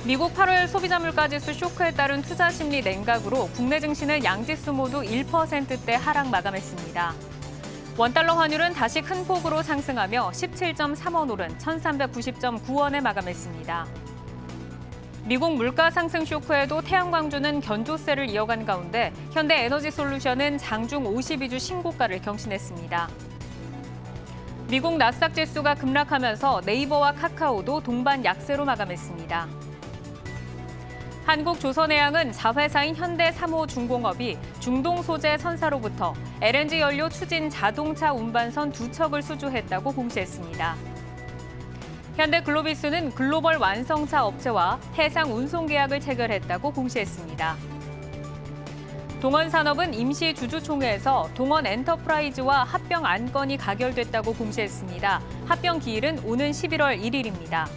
미국 8월 소비자 물가지수 쇼크에 따른 투자 심리 냉각으로 국내 증시는 양지수 모두 1%대 하락 마감했습니다. 원달러 환율은 다시 큰 폭으로 상승하며 17.3원 오른 1390.9원에 마감했습니다. 미국 물가 상승 쇼크에도 태양광주는 견조세를 이어간 가운데 현대에너지솔루션은 장중 52주 신고가를 경신했습니다. 미국 나스닥 지수가 급락하면서 네이버와 카카오도 동반 약세로 마감했습니다. 한국조선해양은 자회사인 현대3호중공업이 중동 소재 선사로부터 LNG 연료 추진 자동차 운반선 2척을 수주했다고 공시했습니다. 현대글로비스는 글로벌 완성차 업체와 해상 운송 계약을 체결했다고 공시했습니다. 동원산업은 임시 주주총회에서 동원엔터프라이즈와 합병 안건이 가결됐다고 공시했습니다. 합병 기일은 오는 11월 1일입니다.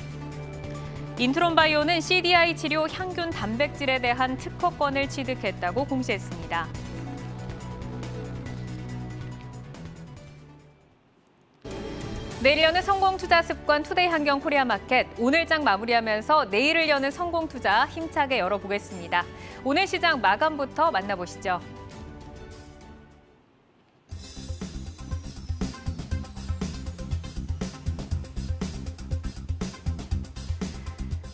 인트론바이오는 CDI 치료 향균 단백질에 대한 특허권을 취득했다고 공시했습니다. 내일 여는 성공투자습관 투데이 한경 코리아마켓, 오늘장 마무리하면서 내일을 여는 성공투자 힘차게 열어보겠습니다. 오늘 시장 마감부터 만나보시죠.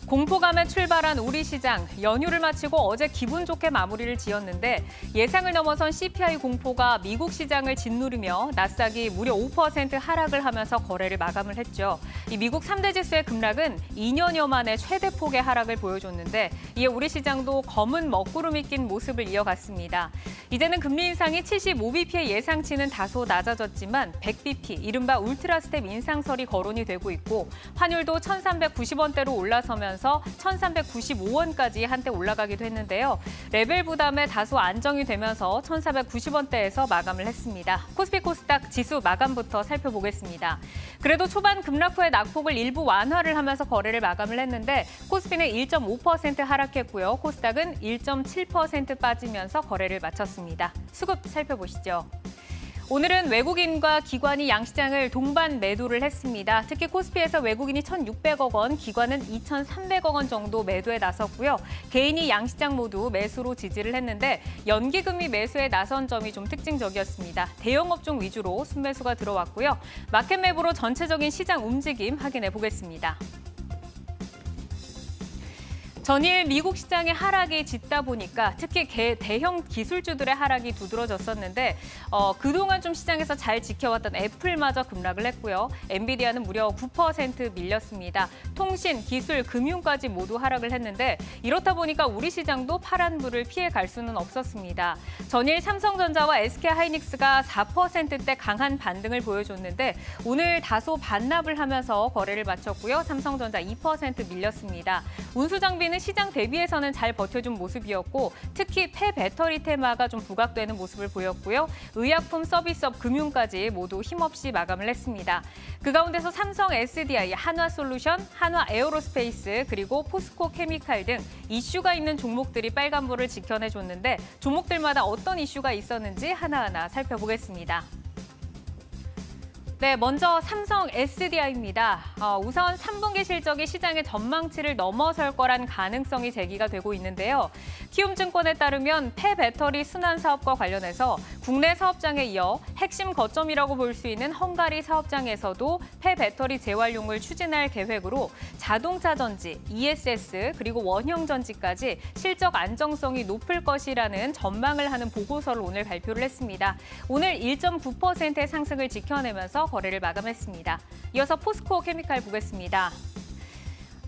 공포감에 출발한 우리 시장, 연휴를 마치고 어제 기분 좋게 마무리를 지었는데 예상을 넘어선 CPI 공포가 미국 시장을 짓누르며 나스닥이 무려 5% 하락을 하면서 거래를 마감을 했죠. 이 미국 3대 지수의 급락은 2년여 만에 최대 폭의 하락을 보여줬는데 이에 우리 시장도 검은 먹구름이 낀 모습을 이어갔습니다. 이제는 금리 인상이 75bp의 예상치는 다소 낮아졌지만 100bp, 이른바 울트라스텝 인상설이 거론이 되고 있고 환율도 1,390원대로 올라서면서 1,395원까지 한때 올라가기도 했는데요. 레벨 부담에 다소 안정이 되면서 1,490원대에서 마감을 했습니다. 코스피 코스닥 지수 마감부터 살펴보겠습니다. 그래도 초반 급락 후에 낙폭을 일부 완화를 하면서 거래를 마감을 했는데 코스피는 1.5% 하락했고요. 코스닥은 1.7% 빠지면서 거래를 마쳤습니다. 수급 살펴보시죠. 오늘은 외국인과 기관이 양시장을 동반 매도를 했습니다. 특히 코스피에서 외국인이 1,600억 원, 기관은 2,300억 원 정도 매도에 나섰고요. 개인이 양시장 모두 매수로 지지를 했는데 연기금이 매수에 나선 점이 좀 특징적이었습니다. 대형업종 위주로 순매수가 들어왔고요. 마켓맵으로 전체적인 시장 움직임 확인해 보겠습니다. 전일 미국 시장의 하락이 짙다 보니까 특히 대형 기술주들의 하락이 두드러졌었는데 그동안 좀 시장에서 잘 지켜왔던 애플마저 급락을 했고요. 엔비디아는 무려 9% 밀렸습니다. 통신, 기술, 금융까지 모두 하락을 했는데 이렇다 보니까 우리 시장도 파란불을 피해갈 수는 없었습니다. 전일 삼성전자와 SK하이닉스가 4%대 강한 반등을 보여줬는데 오늘 다소 반납을 하면서 거래를 마쳤고요. 삼성전자 2% 밀렸습니다. 운수장비는 시장 대비해서는 잘 버텨준 모습이었고 특히 폐배터리 테마가 좀 부각되는 모습을 보였고요. 의약품, 서비스업, 금융까지 모두 힘없이 마감을 했습니다. 그 가운데서 삼성 SDI, 한화솔루션, 한화에어로스페이스 그리고 포스코케미칼 등 이슈가 있는 종목들이 빨간불을 지켜내줬는데 종목들마다 어떤 이슈가 있었는지 하나하나 살펴보겠습니다. 네, 먼저 삼성 SDI입니다. 우선 3분기 실적이 시장의 전망치를 넘어설 거란 가능성이 제기가 되고 있는데요. 키움증권에 따르면 폐배터리 순환 사업과 관련해서 국내 사업장에 이어 핵심 거점이라고 볼 수 있는 헝가리 사업장에서도 폐배터리 재활용을 추진할 계획으로 자동차 전지, ESS 그리고 원형 전지까지 실적 안정성이 높을 것이라는 전망을 하는 보고서를 오늘 발표를 했습니다. 오늘 1.9%의 상승을 지켜내면서 거래를 마감했습니다. 이어서 포스코 케미칼 보겠습니다.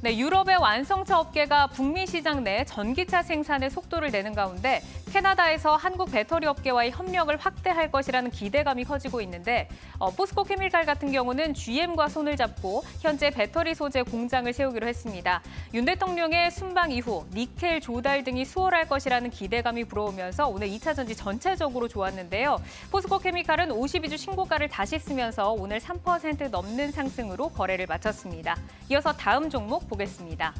네, 유럽의 완성차 업계가 북미 시장 내 전기차 생산에 속도를 내는 가운데 캐나다에서 한국 배터리 업계와의 협력을 확대할 것이라는 기대감이 커지고 있는데 포스코 케미칼 같은 경우는 GM과 손을 잡고 현재 배터리 소재 공장을 세우기로 했습니다. 윤 대통령의 순방 이후 니켈 조달 등이 수월할 것이라는 기대감이 불어오면서 오늘 2차 전지 전체적으로 좋았는데요. 포스코 케미칼은 52주 신고가를 다시 쓰면서 오늘 3% 넘는 상승으로 거래를 마쳤습니다. 이어서 다음 종목 보겠습니다.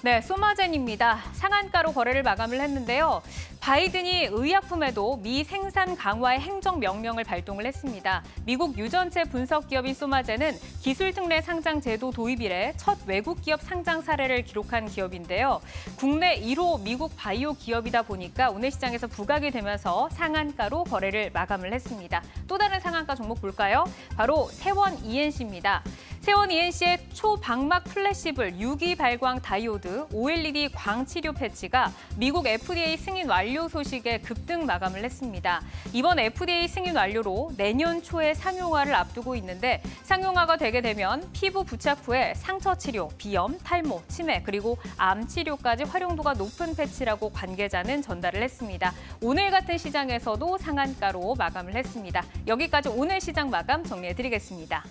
네, 소마젠입니다. 상한가로 거래를 마감을 했는데요. 바이든이 의약품에도 미 생산 강화의 행정명령을 발동을 했습니다. 미국 유전체 분석 기업인 소마제는 기술 특례 상장 제도 도입 이래 첫 외국 기업 상장 사례를 기록한 기업인데요. 국내 1호 미국 바이오 기업이다 보니까 오늘 시장에서 부각이 되면서 상한가로 거래를 마감을 했습니다. 또 다른 상한가 종목 볼까요? 바로 세원 ENC입니다. 세원 ENC의 초방막 플래시블 유기 발광 다이오드 OLED 광치료 패치가 미국 FDA 승인 완료 소식에 급등 마감을 했습니다. 이번 FDA 승인 완료로 내년 초에 상용화를 앞두고 있는데 상용화가 되게 되면 피부 부착 후에 상처 치료, 비염, 탈모, 치매 그리고 암 치료까지 활용도가 높은 패치라고 관계자는 전달을 했습니다. 오늘 같은 시장에서도 상한가로 마감을 했습니다. 여기까지 오늘 시장 마감 정리해드리겠습니다.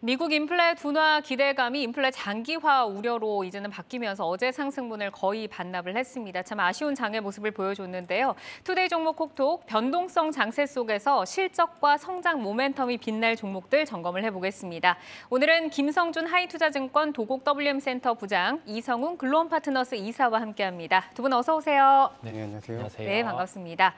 미국 인플레 둔화 기대감이 인플레 장기화 우려로 이제는 바뀌면서 어제 상승분을 거의 반납을 했습니다. 참 아쉬운 장의 모습을 보여줬는데요. 투데이 종목 콕톡 변동성 장세 속에서 실적과 성장 모멘텀이 빛날 종목들 점검을 해보겠습니다. 오늘은 김성준 하이투자증권 도곡 WM센터 부장, 이성훈 글로원파트너스 이사와 함께합니다. 두 분 어서 오세요. 네, 안녕하세요. 네, 반갑습니다.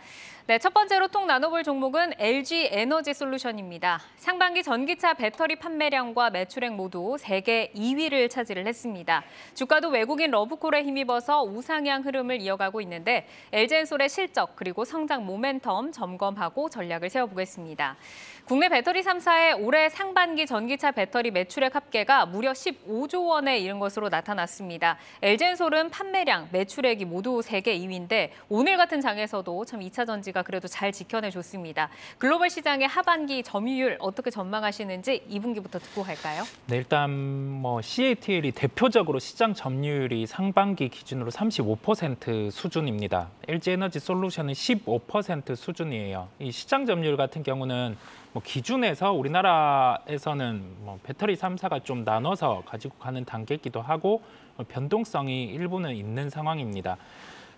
네, 첫 번째로 통 나눠볼 종목은 LG 에너지 솔루션입니다. 상반기 전기차 배터리 판매량과 매출액 모두 세계 2위를 차지를 했습니다. 주가도 외국인 러브콜에 힘입어서 우상향 흐름을 이어가고 있는데 LG엔솔의 실적 그리고 성장 모멘텀 점검하고 전략을 세워보겠습니다. 국내 배터리 3사의 올해 상반기 전기차 배터리 매출액 합계가 무려 15조 원에 이른 것으로 나타났습니다. LG엔솔은 판매량, 매출액이 모두 세계 2위인데 오늘 같은 장에서도 참 2차 전지가 그래도 잘 지켜내줬습니다. 글로벌 시장의 하반기 점유율 어떻게 전망하시는지 2분기부터 듣고 갈까요? 네, 일단 CATL이 대표적으로 시장 점유율이 상반기 기준으로 35% 수준입니다. LG에너지 솔루션은 15% 수준이에요. 이 시장 점유율 같은 경우는 기준에서 우리나라에서는 배터리 3사가 좀 나눠서 가지고 가는 단계이기도 하고 변동성이 일부는 있는 상황입니다.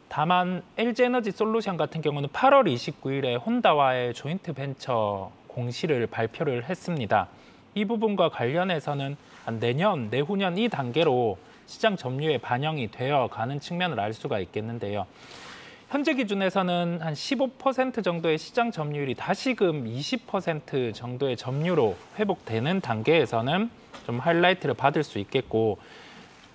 다만 LG에너지 솔루션 같은 경우는 8월 29일에 혼다와의 조인트 벤처 공시를 발표를 했습니다. 이 부분과 관련해서는 내년, 내후년 이 단계로 시장 점유율에 반영이 되어 가는 측면을 알 수가 있겠는데요. 현재 기준에서는 한 15% 정도의 시장 점유율이 다시금 20% 정도의 점유로 회복되는 단계에서는 좀 하이라이트를 받을 수 있겠고,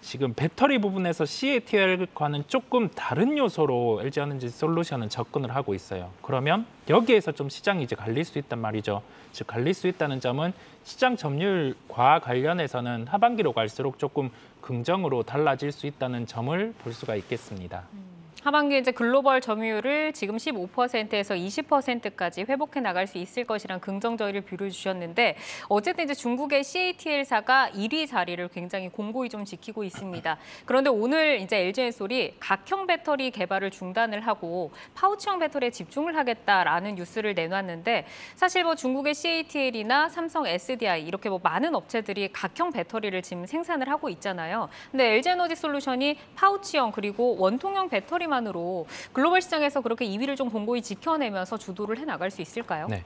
지금 배터리 부분에서 CATL과는 조금 다른 요소로 LG에너지 솔루션은 접근을 하고 있어요. 그러면 여기에서 좀 시장이 이제 갈릴 수 있단 말이죠. 즉 갈릴 수 있다는 점은 시장 점유율과 관련해서는 하반기로 갈수록 조금 긍정으로 달라질 수 있다는 점을 볼 수가 있겠습니다. 하반기에 이제 글로벌 점유율을 지금 15%에서 20%까지 회복해 나갈 수 있을 것이란 긍정적인 뷰를 주셨는데 어쨌든 이제 중국의 CATL사가 1위 자리를 굉장히 공고히 좀 지키고 있습니다. 그런데 오늘 이제 LG엔솔이 각형 배터리 개발을 중단을 하고 파우치형 배터리에 집중을 하겠다라는 뉴스를 내놨는데 사실 뭐 중국의 CATL이나 삼성 SDI 이렇게 뭐 많은 업체들이 각형 배터리를 지금 생산을 하고 있잖아요. 근데 LG에너지솔루션이 파우치형 그리고 원통형 배터리 만으로 글로벌 시장에서 그렇게 2위를 좀 공고히 지켜내면서 주도를 해나갈 수 있을까요? 네,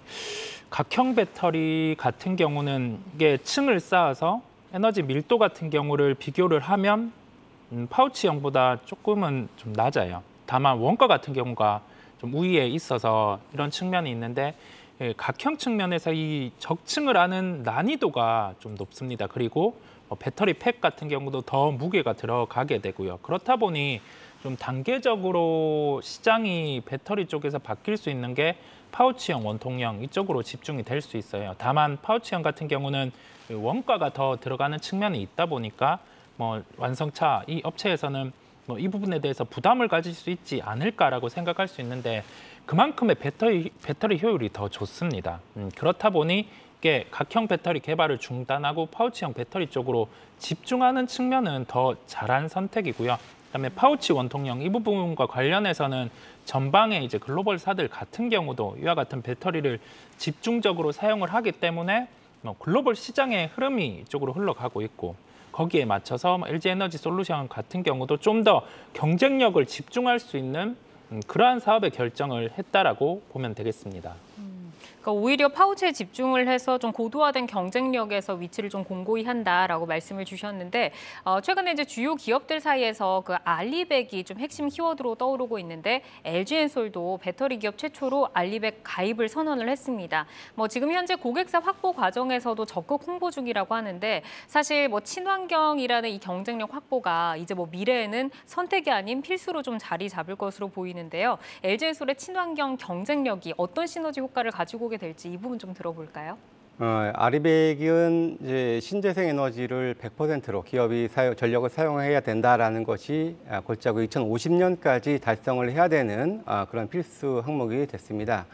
각형 배터리 같은 경우는 이게 층을 쌓아서 에너지 밀도 같은 경우를 비교를 하면 파우치형보다 조금은 좀 낮아요. 다만 원가 같은 경우가 좀 우위에 있어서 이런 측면이 있는데 각형 측면에서 이 적층을 하는 난이도가 좀 높습니다. 그리고 배터리 팩 같은 경우도 더 무게가 들어가게 되고요. 그렇다 보니 좀 단계적으로 시장이 배터리 쪽에서 바뀔 수 있는 게 파우치형, 원통형 이쪽으로 집중이 될 수 있어요. 다만 파우치형 같은 경우는 원가가 더 들어가는 측면이 있다 보니까 뭐 완성차 이 업체에서는 뭐 이 부분에 대해서 부담을 가질 수 있지 않을까라고 생각할 수 있는데 그만큼의 배터리 효율이 더 좋습니다. 그렇다 보니 이게 각형 배터리 개발을 중단하고 파우치형 배터리 쪽으로 집중하는 측면은 더 잘한 선택이고요. 그다음에 파우치 원통형 이 부분과 관련해서는 전방에 이제 글로벌사들 같은 경우도 이와 같은 배터리를 집중적으로 사용을 하기 때문에 글로벌 시장의 흐름이 이쪽으로 흘러가고 있고 거기에 맞춰서 LG에너지솔루션 같은 경우도 좀 더 경쟁력을 집중할 수 있는 그러한 사업의 결정을 했다라고 보면 되겠습니다. 그러니까 오히려 파우치에 집중을 해서 좀 고도화된 경쟁력에서 위치를 좀 공고히 한다라고 말씀을 주셨는데 최근에 이제 주요 기업들 사이에서 그 알리백이 좀 핵심 키워드로 떠오르고 있는데 LG엔솔도 배터리 기업 최초로 알리백 가입을 선언을 했습니다. 뭐 지금 현재 고객사 확보 과정에서도 적극 홍보 중이라고 하는데 사실 뭐 친환경이라는 이 경쟁력 확보가 이제 뭐 미래에는 선택이 아닌 필수로 좀 자리 잡을 것으로 보이는데요. LG엔솔의 친환경 경쟁력이 어떤 시너지 효과를 가지고 오게 될지 이 부분 좀 들어볼까요? 아리백은 이제 신재생 에너지를 100%로 기업이 전력을 사용해야 된다라는 것이 골자고 2050년까지 달성을 해야 되는 그런 필수 항목이 됐습니다.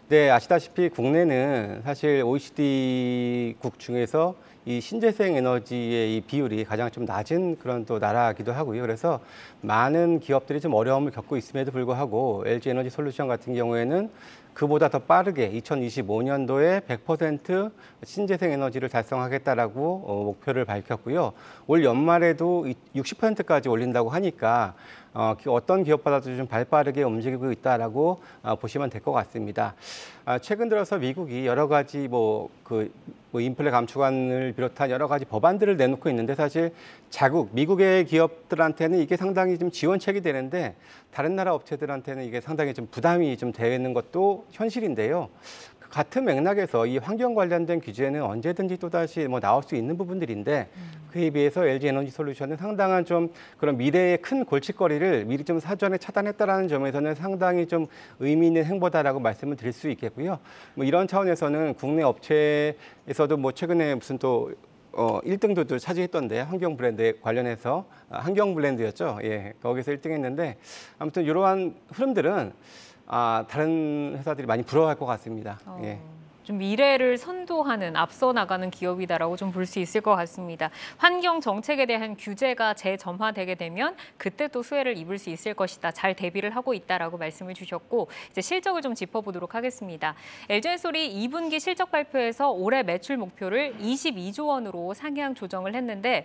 네, 아시다시피 국내는 사실 OECD국 중에서 이 신재생 에너지의 이 비율이 가장 좀 낮은 그런 또 나라이기도 하고요. 그래서 많은 기업들이 좀 어려움을 겪고 있음에도 불구하고 LG에너지솔루션 같은 경우에는 그보다 더 빠르게 2025년도에 100% 신재생 에너지를 달성하겠다라고 목표를 밝혔고요. 올 연말에도 60%까지 올린다고 하니까 어떤 기업보다도 좀 발빠르게 움직이고 있다라고 보시면 될 것 같습니다. 최근 들어서 미국이 여러 가지 인플레 감축안을 비롯한 여러 가지 법안들을 내놓고 있는데 사실 미국의 기업들한테는 이게 상당히 좀 지원책이 되는데 다른 나라 업체들한테는 이게 상당히 좀 부담이 좀 되는 것도 현실인데요. 같은 맥락에서 이 환경 관련된 규제는 언제든지 또다시 나올 수 있는 부분들인데 그에 비해서 LG에너지솔루션은 상당한 좀 그런 미래의 큰 골칫거리를 미리 좀 사전에 차단했다라는 점에서는 상당히 좀 의미 있는 행보다라고 말씀을 드릴 수 있겠고요. 이런 차원에서는 국내 업체에서도 최근에 무슨 또 1등도 차지했던데 환경 브랜드에 관련해서 환경 블렌드였죠. 예, 거기서 1등했는데 아무튼 이러한 흐름들은 다른 회사들이 많이 부러워할 것 같습니다. 예. 좀 미래를 선도하는 앞서 나가는 기업이다라고 좀 볼 수 있을 것 같습니다. 환경 정책에 대한 규제가 재점화되게 되면 그때 또 수혜를 입을 수 있을 것이다. 잘 대비를 하고 있다라고 말씀을 주셨고 이제 실적을 좀 짚어보도록 하겠습니다. LG엔솔이 2분기 실적 발표에서 올해 매출 목표를 22조 원으로 상향 조정을 했는데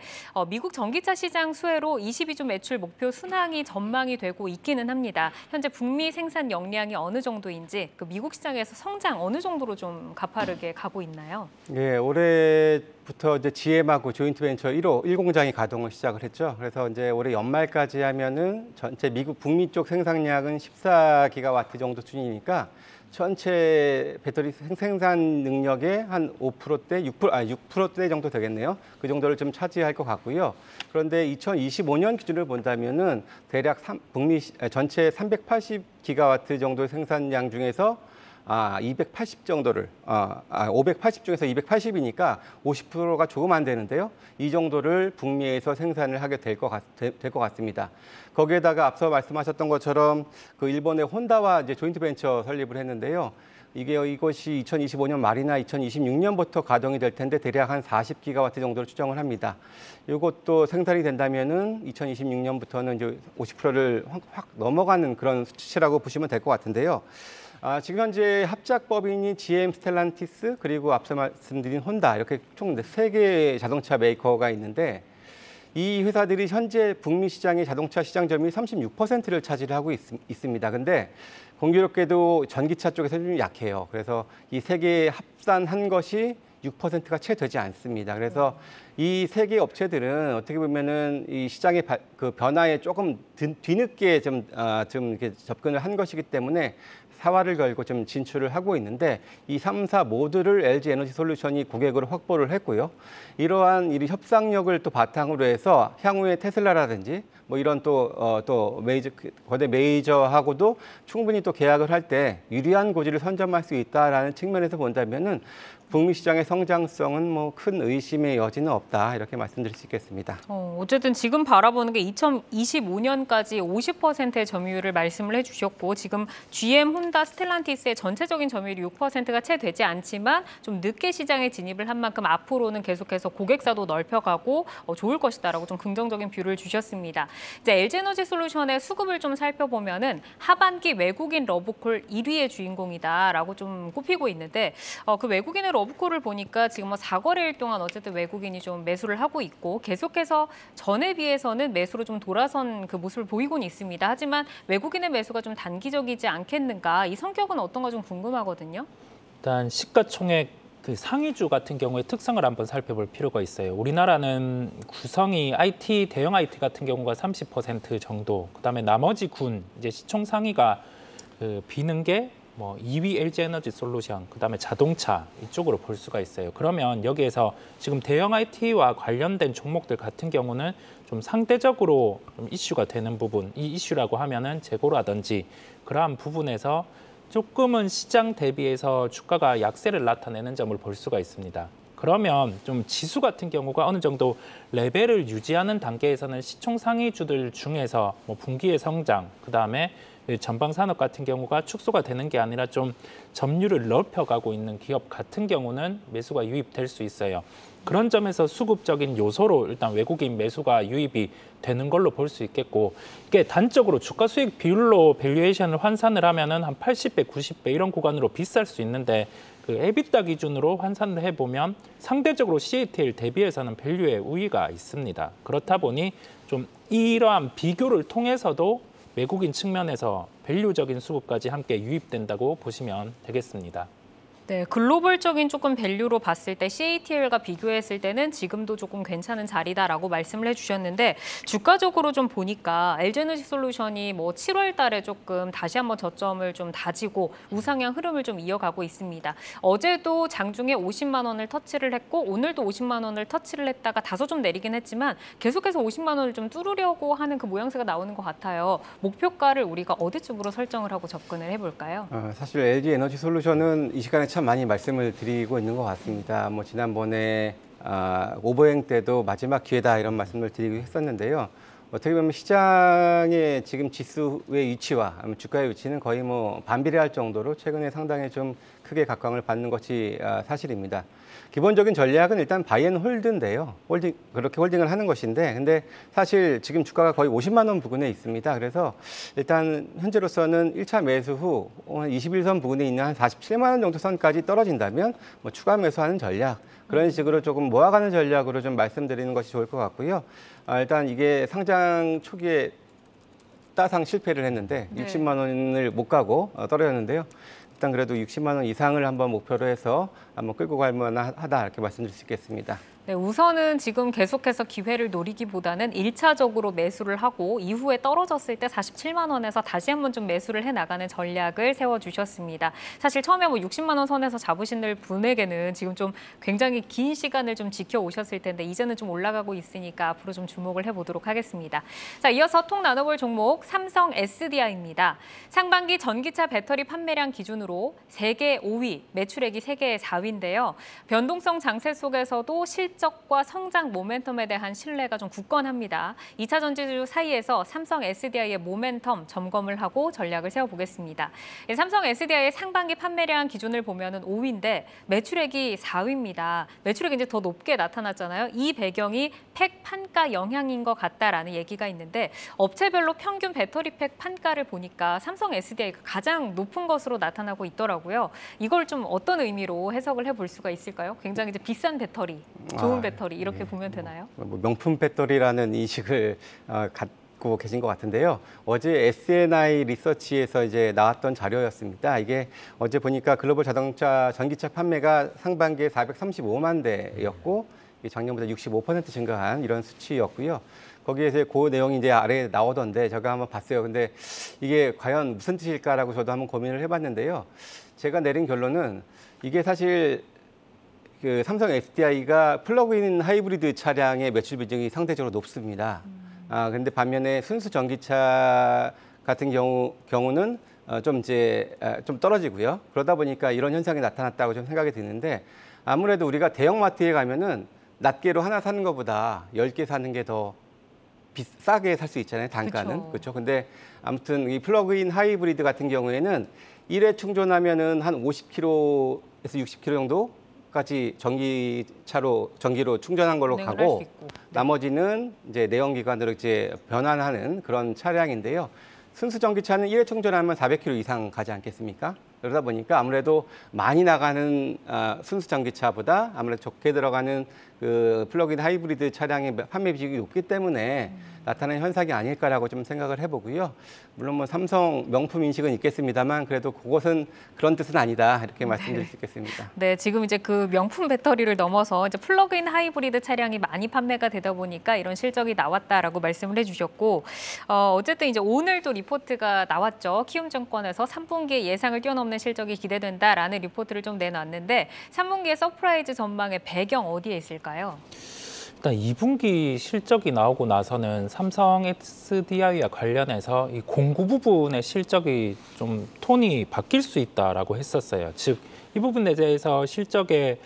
미국 전기차 시장 수혜로 22조 매출 목표 순항이 전망이 되고 있기는 합니다. 현재 북미 생산 역량이 어느 정도인지 그 미국 시장에서 성장 어느 정도로 좀 가파르게 가고 있나요? 예, 올해부터 이제 GM하고 조인트 벤처 1공장이 가동을 시작을 했죠. 그래서 이제 올해 연말까지 하면은 전체 미국 북미 쪽 생산량은 14기가와트 정도 수준이니까 전체 배터리 생산 능력의 한 5%대, 6% 정도 되겠네요. 그 정도를 좀 차지할 것 같고요. 그런데 2025년 기준을 본다면은 대략 북미 전체 380기가와트 정도의 생산량 중에서 280 정도를 580 중에서 280이니까 50%가 조금 안 되는데요. 이 정도를 북미에서 생산을 하게 될 것 같습니다. 거기에다가 앞서 말씀하셨던 것처럼 그 일본의 혼다와 이제 조인트 벤처 설립을 했는데요. 이것이 2025년 말이나 2026년부터 가동이 될 텐데 대략 한 40기가와트 정도로 추정을 합니다. 이것도 생산이 된다면은 2026년부터는 이제 50%를 확 넘어가는 그런 수치라고 보시면 될 것 같은데요. 지금 현재 합작법인이 GM, 스텔란티스 그리고 앞서 말씀드린 혼다 이렇게 총 3개의 자동차 메이커가 있는데 이 회사들이 현재 북미 시장의 자동차 시장 점유율 36%를 차지하고 있습니다. 근데 공교롭게도 전기차 쪽에서 좀 약해요. 그래서 이 3개 합산한 것이 6%가 채 되지 않습니다. 그래서 이 3개 업체들은 어떻게 보면은 이 시장의 그 변화에 조금 뒤늦게 좀 이렇게 접근을 한 것이기 때문에 사활을 걸고 좀 진출을 하고 있는데 이 3사 모두를 LG 에너지 솔루션이 고객으로 확보를 했고요. 이러한 이 협상력을 또 바탕으로 해서 향후에 테슬라라든지 뭐 이런 또 거대 메이저하고도 충분히 또 계약을 할 때 유리한 고지를 선점할 수 있다라는 측면에서 본다면은 북미 시장의 성장성은 뭐 큰 의심의 여지는 없다 이렇게 말씀드릴 수 있겠습니다. 어쨌든 지금 바라보는 게 2025년까지 50%의 점유율을 말씀을 해주셨고 지금 GM, 혼다, 스텔란티스의 전체적인 점유율이 6%가 채 되지 않지만 좀 늦게 시장에 진입을 한 만큼 앞으로는 계속해서 고객사도 넓혀가고 좋을 것이다라고 좀 긍정적인 뷰를 주셨습니다. 이제 LG에너지솔루션의 수급을 좀 살펴보면은 하반기 외국인 러브콜 1위의 주인공이다라고 좀 꼽히고 있는데 그 외국인의 러브콜을 보니까 지금 뭐 4거래일 동안 어쨌든 외국인이 좀 매수를 하고 있고 계속해서 전에 비해서는 매수로 좀 돌아선 그 모습을 보이고는 있습니다. 하지만 외국인의 매수가 좀 단기적이지 않겠는가? 이 성격은 어떤가 좀 궁금하거든요. 일단 시가총액 그 상위주 같은 경우의 특성을 한번 살펴볼 필요가 있어요. 우리나라는 구성이 대형 IT 같은 경우가 30% 정도, 그다음에 나머지 군 이제 시총 상위가 비는 게 뭐 2위 LG 에너지 솔루션, 그다음에 자동차 이쪽으로 볼 수가 있어요. 그러면 여기에서 지금 대형 IT와 관련된 종목들 같은 경우는 좀 상대적으로 좀 이슈가 되는 부분, 이 이슈라고 하면은 재고라든지 그러한 부분에서 조금은 시장 대비해서 주가가 약세를 나타내는 점을 볼 수가 있습니다. 그러면 좀 지수 같은 경우가 어느 정도 레벨을 유지하는 단계에서는 시총 상위주들 중에서 뭐 분기의 성장, 그다음에 전방 산업 같은 경우가 축소가 되는 게 아니라 좀 점유율을 넓혀가고 있는 기업 같은 경우는 매수가 유입될 수 있어요. 그런 점에서 수급적인 요소로 일단 외국인 매수가 유입이 되는 걸로 볼 수 있겠고, 이게 단적으로 주가 수익 비율로 밸류에이션을 환산을 하면은 한 80배, 90배 이런 구간으로 비쌀 수 있는데 그 에비타 기준으로 환산을 해보면 상대적으로 CATL 대비해서는 밸류에 우위가 있습니다. 그렇다 보니 좀 이러한 비교를 통해서도 외국인 측면에서 밸류적인 수급까지 함께 유입된다고 보시면 되겠습니다. 네, 글로벌적인 조금 밸류로 봤을 때 CATL과 비교했을 때는 지금도 조금 괜찮은 자리다라고 말씀을 해주셨는데 주가적으로 좀 보니까 LG에너지솔루션이 뭐 7월 달에 조금 다시 한번 저점을 좀 다지고 우상향 흐름을 좀 이어가고 있습니다. 어제도 장중에 50만 원을 터치를 했고 오늘도 50만 원을 터치를 했다가 다소 좀 내리긴 했지만 계속해서 50만 원을 좀 뚫으려고 하는 그 모양새가 나오는 것 같아요. 목표가를 우리가 어디쯤으로 설정을 하고 접근을 해볼까요? 사실 LG에너지솔루션은 이 시간에 참 많이 말씀을 드리고 있는 것 같습니다. 뭐 지난번에 오버행 때도 마지막 기회다 이런 말씀을 드리고 했었는데요. 어떻게 보면 시장의 지금 지수의 위치와 주가의 위치는 거의 뭐 반비례할 정도로 최근에 상당히 좀 크게 각광을 받는 것이 사실입니다. 기본적인 전략은 일단 바이앤홀드인데요. 그렇게 홀딩을 하는 것인데, 근데 사실 지금 주가가 거의 50만 원 부근에 있습니다. 그래서 일단 현재로서는 1차 매수 후 21선 부근에 있는 한 47만 원 정도 선까지 떨어진다면 뭐 추가 매수하는 전략, 그런 식으로 조금 모아가는 전략으로 좀 말씀드리는 것이 좋을 것 같고요. 일단 이게 상장 초기에 따상 실패를 했는데 60만 원을 못 가고 떨어졌는데요. 일단 그래도 60만 원 이상을 한번 목표로 해서 한번 끌고 갈 만하다 이렇게 말씀드릴 수 있겠습니다. 네, 우선은 지금 계속해서 기회를 노리기보다는 1차적으로 매수를 하고 이후에 떨어졌을 때 47만 원에서 다시 한번 좀 매수를 해나가는 전략을 세워주셨습니다. 사실 처음에 뭐 60만 원 선에서 잡으신 분에게는 지금 좀 굉장히 긴 시간을 좀 지켜오셨을 텐데 이제는 좀 올라가고 있으니까 앞으로 좀 주목을 해보도록 하겠습니다. 자, 이어서 통 나눠볼 종목 삼성 SDI입니다. 상반기 전기차 배터리 판매량 기준으로 세계 5위, 매출액이 세계 4위인데요. 변동성 장세 속에서도 실적과 성장 모멘텀에 대한 신뢰가 좀 굳건합니다. 2차 전지주 사이에서 삼성 SDI의 모멘텀 점검을 하고 전략을 세워보겠습니다. 삼성 SDI의 상반기 판매량 기준을 보면은 5위인데 매출액이 4위입니다. 매출액이 이제 더 높게 나타났잖아요. 이 배경이 팩 판가 영향인 것 같다라는 얘기가 있는데 업체별로 평균 배터리 팩 판가를 보니까 삼성 SDI가 가장 높은 것으로 나타나고 있더라고요. 이걸 좀 어떤 의미로 해석을 해볼 수가 있을까요? 굉장히 이제 비싼 배터리, 좋은 배터리 이렇게 보면 되나요? 명품 배터리라는 인식을 갖고 계신 것 같은데요. 어제 SNI 리서치에서 이제 나왔던 자료였습니다. 이게 어제 보니까 글로벌 자동차 전기차 판매가 상반기에 435만 대였고 작년보다 65% 증가한 이런 수치였고요. 거기에서 그 내용이 이제 아래에 나오던데 제가 한번 봤어요. 근데 이게 과연 무슨 뜻일까라고 저도 한번 고민을 해봤는데요. 제가 내린 결론은 이게 사실 그 삼성 SDI가 플러그인 하이브리드 차량의 매출 비중이 상대적으로 높습니다. 근데 반면에 순수 전기차 같은 경우는 좀 떨어지고요. 그러다 보니까 이런 현상이 나타났다고 좀 생각이 드는데 아무래도 우리가 대형마트에 가면은 낱개로 하나 사는 것보다 10개 사는 게 더 싸게 살 수 있잖아요, 단가는. 그렇죠. 근데 아무튼 이 플러그인 하이브리드 같은 경우에는 1회 충전하면은 한 50km에서 60km 정도까지 전기로 충전한 걸로 가고 나머지는 이제 내연기관으로 이제 변환하는 그런 차량인데요. 순수 전기차는 1회 충전하면 400km 이상 가지 않겠습니까? 그러다 보니까 아무래도 많이 나가는 순수 전기차보다 아무래도 적게 들어가는 그 플러그인 하이브리드 차량의 판매 비중이 높기 때문에 나타나는 현상이 아닐까라고 좀 생각을 해보고요. 물론 뭐 삼성 명품 인식은 있겠습니다만 그래도 그것은 그런 뜻은 아니다 이렇게 말씀드릴 수 있겠습니다. 네, 지금 이제 그 명품 배터리를 넘어서 이제 플러그인 하이브리드 차량이 많이 판매가 되다 보니까 이런 실적이 나왔다라고 말씀을 해주셨고 어쨌든 이제 오늘 또 리포트가 나왔죠. 키움증권에서 3분기 예상을 뛰어넘는 실적이 기대된다라는 리포트를 좀 내놨는데 3분기의 서프라이즈 전망의 배경 어디에 있을까요? 일단 2분기 실적이 나오고 나서는 삼성 SDI와 관련해서 이 공구 부분의 실적이 좀 톤이 바뀔 수 있다라고 했었어요. 즉, 이 부분에 대해서 실적에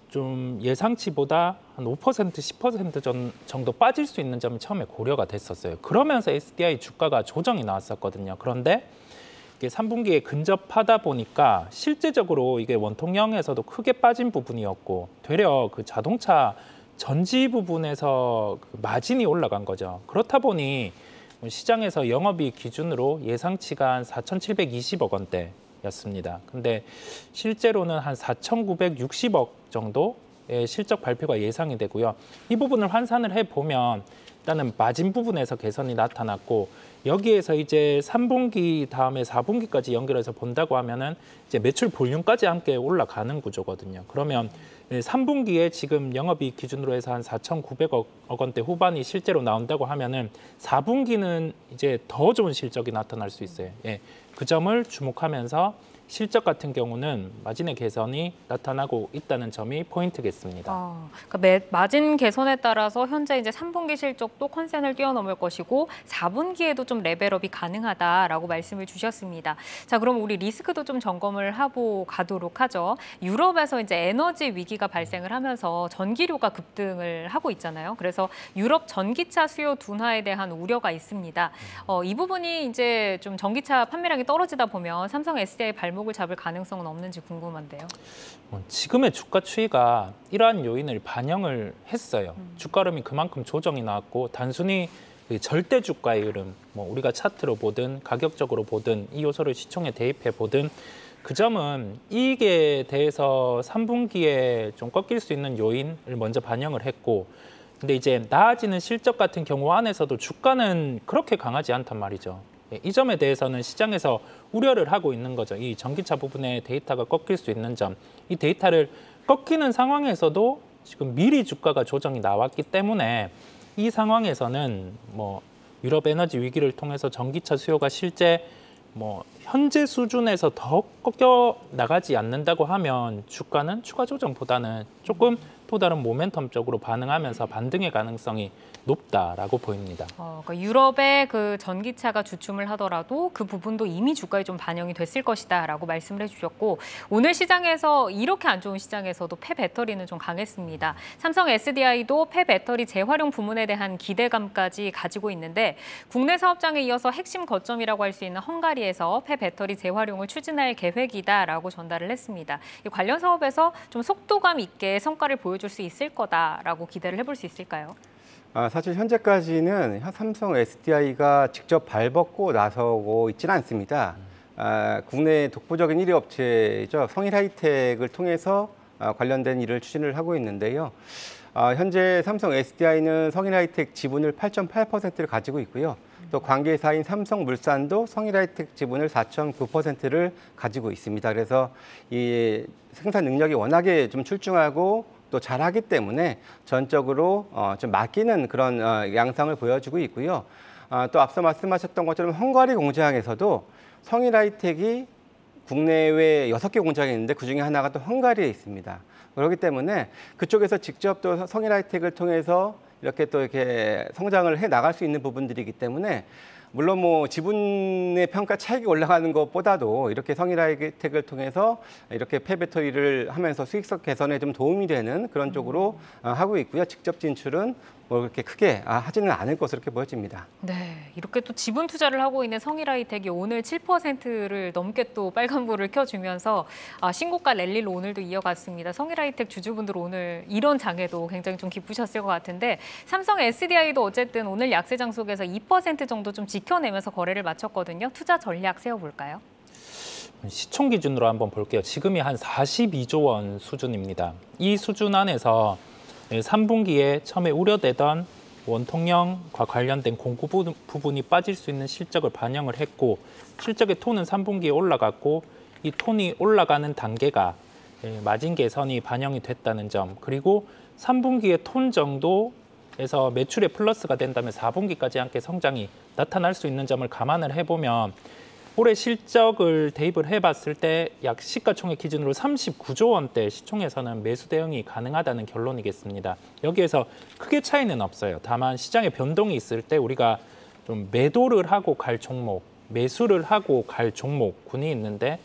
좀 예상치보다 한 5%, 10% 정도 빠질 수 있는 점이 처음에 고려가 됐었어요. 그러면서 SDI 주가가 조정이 나왔었거든요. 그런데 이게 3분기에 근접하다 보니까 실제적으로 이게 원통형에서도 크게 빠진 부분이었고 되려 그 자동차 전지 부분에서 그 마진이 올라간 거죠. 그렇다 보니 시장에서 영업이익 기준으로 예상치가 한 4,720억 원대였습니다. 근데 실제로는 한 4,960억 정도의 실적 발표가 예상이 되고요. 이 부분을 환산을 해보면 일단은 마진 부분에서 개선이 나타났고 여기에서 이제 3분기 다음에 4분기까지 연결해서 본다고 하면은 이제 매출 볼륨까지 함께 올라가는 구조거든요. 그러면 3분기에 지금 영업이익 기준으로 해서 한 4,900억 원대 후반이 실제로 나온다고 하면은 4분기는 이제 더 좋은 실적이 나타날 수 있어요. 예, 그 점을 주목하면서 실적 같은 경우는 마진의 개선이 나타나고 있다는 점이 포인트겠습니다. 그러니까 마진 개선에 따라서 현재 이제 3분기 실적도 컨센을 뛰어넘을 것이고 4분기에도 좀 레벨업이 가능하다라고 말씀을 주셨습니다. 자, 그럼 우리 리스크도 좀 점검을 하고 가도록 하죠. 유럽에서 이제 에너지 위기가 발생을 하면서 전기료가 급등을 하고 있잖아요. 그래서 유럽 전기차 수요 둔화에 대한 우려가 있습니다. 이 부분이 이제 좀 전기차 판매량이 떨어지다 보면 삼성 SDI 발목을 잡을 가능성은 없는지 궁금한데요. 지금의 주가 추이가 이러한 요인을 반영을 했어요. 주가 흐름이 그만큼 조정이 나왔고 단순히 절대 주가의 흐름, 뭐 우리가 차트로 보든 가격적으로 보든 이 요소를 시총에 대입해 보든 그 점은 이익에 대해서 3분기에 좀 꺾일 수 있는 요인을 먼저 반영을 했고 근데 이제 나아지는 실적 같은 경우 안에서도 주가는 그렇게 강하지 않단 말이죠. 이 점에 대해서는 시장에서 우려를 하고 있는 거죠. 이 전기차 부분의 데이터가 꺾일 수 있는 점. 이 데이터를 꺾이는 상황에서도 지금 미리 주가가 조정이 나왔기 때문에 이 상황에서는 뭐 유럽 에너지 위기를 통해서 전기차 수요가 실제 뭐 현재 수준에서 더 꺾여 나가지 않는다고 하면 주가는 추가 조정보다는 조금 또 다른 모멘텀적으로 반응하면서 반등의 가능성이 높다라고 보입니다. 그러니까 유럽의 그 전기차가 주춤을 하더라도 그 부분도 이미 주가에 좀 반영이 됐을 것이다라고 말씀을 해주셨고 오늘 시장에서 이렇게 안 좋은 시장에서도 폐배터리는 좀 강했습니다. 삼성 SDI도 폐배터리 재활용 부문에 대한 기대감까지 가지고 있는데 국내 사업장에 이어서 핵심 거점이라고 할 수 있는 헝가리에서 폐배터리 재활용을 추진할 계획이다라고 전달을 했습니다. 이 관련 사업에서 좀 속도감 있게 성과를 보여줄 수 있을 거다라고 기대를 해볼 수 있을까요? 사실 현재까지는 삼성 SDI가 직접 발벗고 나서고 있지는 않습니다. 국내 독보적인 1위 업체이죠. 성일하이텍을 통해서 관련된 일을 추진을 하고 있는데요. 현재 삼성 SDI는 성일하이텍 지분을 8.8%를 가지고 있고요. 또 관계사인 삼성물산도 성일하이텍 지분을 4.9%를 가지고 있습니다. 그래서 이 생산 능력이 워낙에 좀 출중하고 또 잘하기 때문에 전적으로 좀 맡기는 그런 양상을 보여주고 있고요. 또 앞서 말씀하셨던 것처럼 헝가리 공장에서도 성일하이텍이 국내외 6개 공장이 있는데 그중에 하나가 또 헝가리에 있습니다. 그렇기 때문에 그쪽에서 직접 또 성일하이텍을 통해서 이렇게 성장을 해 나갈 수 있는 부분들이기 때문에 물론 뭐 지분의 평가 차익이 올라가는 것보다도 이렇게 성일하이텍을 통해서 이렇게 폐배터리를 하면서 수익성 개선에 좀 도움이 되는 그런 쪽으로 하고 있고요. 직접 진출은 뭐 그렇게 크게 하지는 않을 것으로 이렇게 보여집니다. 네, 이렇게 또 지분 투자를 하고 있는 성일하이텍이 오늘 7%를 넘게 또 빨간불을 켜주면서 신고가 랠리를 오늘도 이어갔습니다. 성일하이텍 주주분들 오늘 이런 장에도 굉장히 좀 기쁘셨을 것 같은데 삼성 SDI도 어쨌든 오늘 약세장 속에서 2% 정도 좀 지켜내면서 거래를 마쳤거든요. 투자 전략 세워볼까요? 시총 기준으로 한번 볼게요. 지금이 한 42조 원 수준입니다. 이 수준 안에서 3분기에 처음에 우려되던 원통형과 관련된 공구 부분이 빠질 수 있는 실적을 반영을 했고 실적의 톤은 3분기에 올라갔고 이 톤이 올라가는 단계가 마진 개선이 반영이 됐다는 점 그리고 3분기의 톤 정도에서 매출에 플러스가 된다면 4분기까지 함께 성장이 나타날 수 있는 점을 감안을 해보면 올해 실적을 대입을 해봤을 때 약 시가총액 기준으로 39조 원대 시총에서는 매수 대응이 가능하다는 결론이겠습니다. 여기에서 크게 차이는 없어요. 다만 시장에 변동이 있을 때 우리가 좀 매도를 하고 갈 종목, 매수를 하고 갈 종목군이 있는데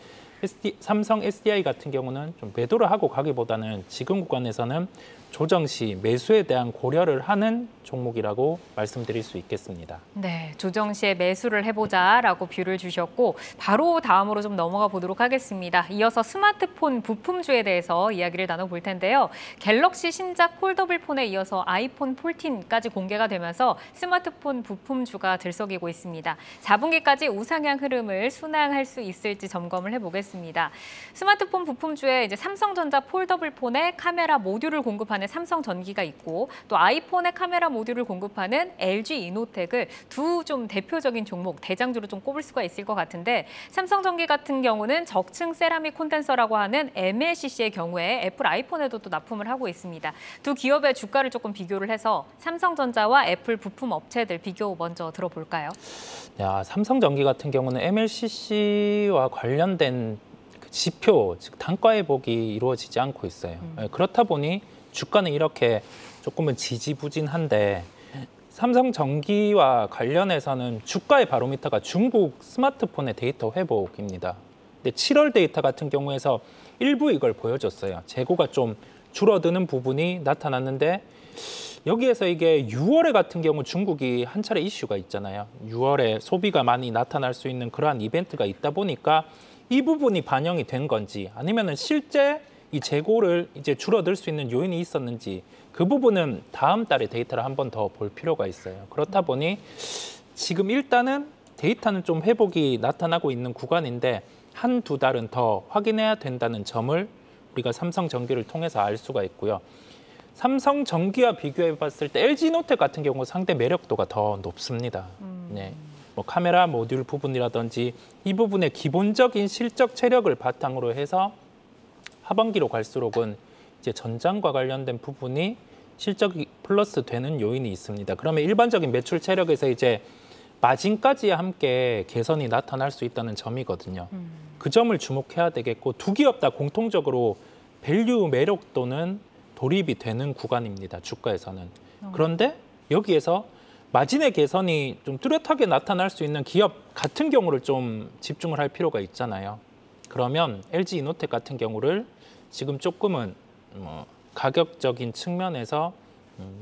삼성 SDI 같은 경우는 좀 매도를 하고 가기보다는 지금 구간에서는 조정 시 매수에 대한 고려를 하는 종목이라고 말씀드릴 수 있겠습니다. 네, 조정 시에 매수를 해보자라고 뷰를 주셨고 바로 다음으로 좀 넘어가 보도록 하겠습니다. 이어서 스마트폰 부품주에 대해서 이야기를 나눠볼 텐데요. 갤럭시 신작 폴더블 폰에 이어서 아이폰 14까지 공개가 되면서 스마트폰 부품주가 들썩이고 있습니다. 4분기까지 우상향 흐름을 순항할 수 있을지 점검을 해보겠습니다. 스마트폰 부품주에 이제 삼성전자 폴더블 폰에 카메라 모듈을 공급하는 삼성전기가 있고 또 아이폰의 카메라 모듈을 공급하는 LG 이노텍을 두 좀 대표적인 종목, 대장주로 좀 꼽을 수가 있을 것 같은데 삼성전기 같은 경우는 적층 세라믹 콘덴서라고 하는 MLCC의 경우에 애플 아이폰에도 또 납품을 하고 있습니다. 두 기업의 주가를 조금 비교를 해서 삼성전자와 애플 부품 업체들 비교 먼저 들어볼까요? 삼성전기 같은 경우는 MLCC와 관련된 그 지표, 즉 단가 회복이 이루어지지 않고 있어요. 그렇다 보니 주가는 이렇게 조금은 지지부진한데 삼성전기와 관련해서는 주가의 바로미터가 중국 스마트폰의 데이터 회복입니다. 근데 7월 데이터 같은 경우에서 일부 이걸 보여줬어요. 재고가 좀 줄어드는 부분이 나타났는데 여기에서 이게 6월에 같은 경우 중국이 한 차례 이슈가 있잖아요. 6월에 소비가 많이 나타날 수 있는 그러한 이벤트가 있다 보니까 이 부분이 반영이 된 건지 아니면은 실제 이 재고를 이제 줄어들 수 있는 요인이 있었는지 그 부분은 다음 달에 데이터를 한 번 더 볼 필요가 있어요. 그렇다 보니 지금 일단은 데이터는 좀 회복이 나타나고 있는 구간인데 한두 달은 더 확인해야 된다는 점을 우리가 삼성전기를 통해서 알 수가 있고요. 삼성전기와 비교해 봤을 때 LG노텍 같은 경우 상대 매력도가 더 높습니다. 네. 뭐 카메라 모듈 부분이라든지 이 부분의 기본적인 실적 체력을 바탕으로 해서 하반기로 갈수록은 이제 전장과 관련된 부분이 실적이 플러스 되는 요인이 있습니다. 그러면 일반적인 매출 체력에서 이제 마진까지 함께 개선이 나타날 수 있다는 점이거든요. 그 점을 주목해야 되겠고 두 기업 다 공통적으로 밸류 매력도는 돌입이 되는 구간입니다. 주가에서는. 그런데 여기에서 마진의 개선이 좀 뚜렷하게 나타날 수 있는 기업 같은 경우를 좀 집중을 할 필요가 있잖아요. 그러면 LG이노텍 같은 경우를 지금 조금은 가격적인 측면에서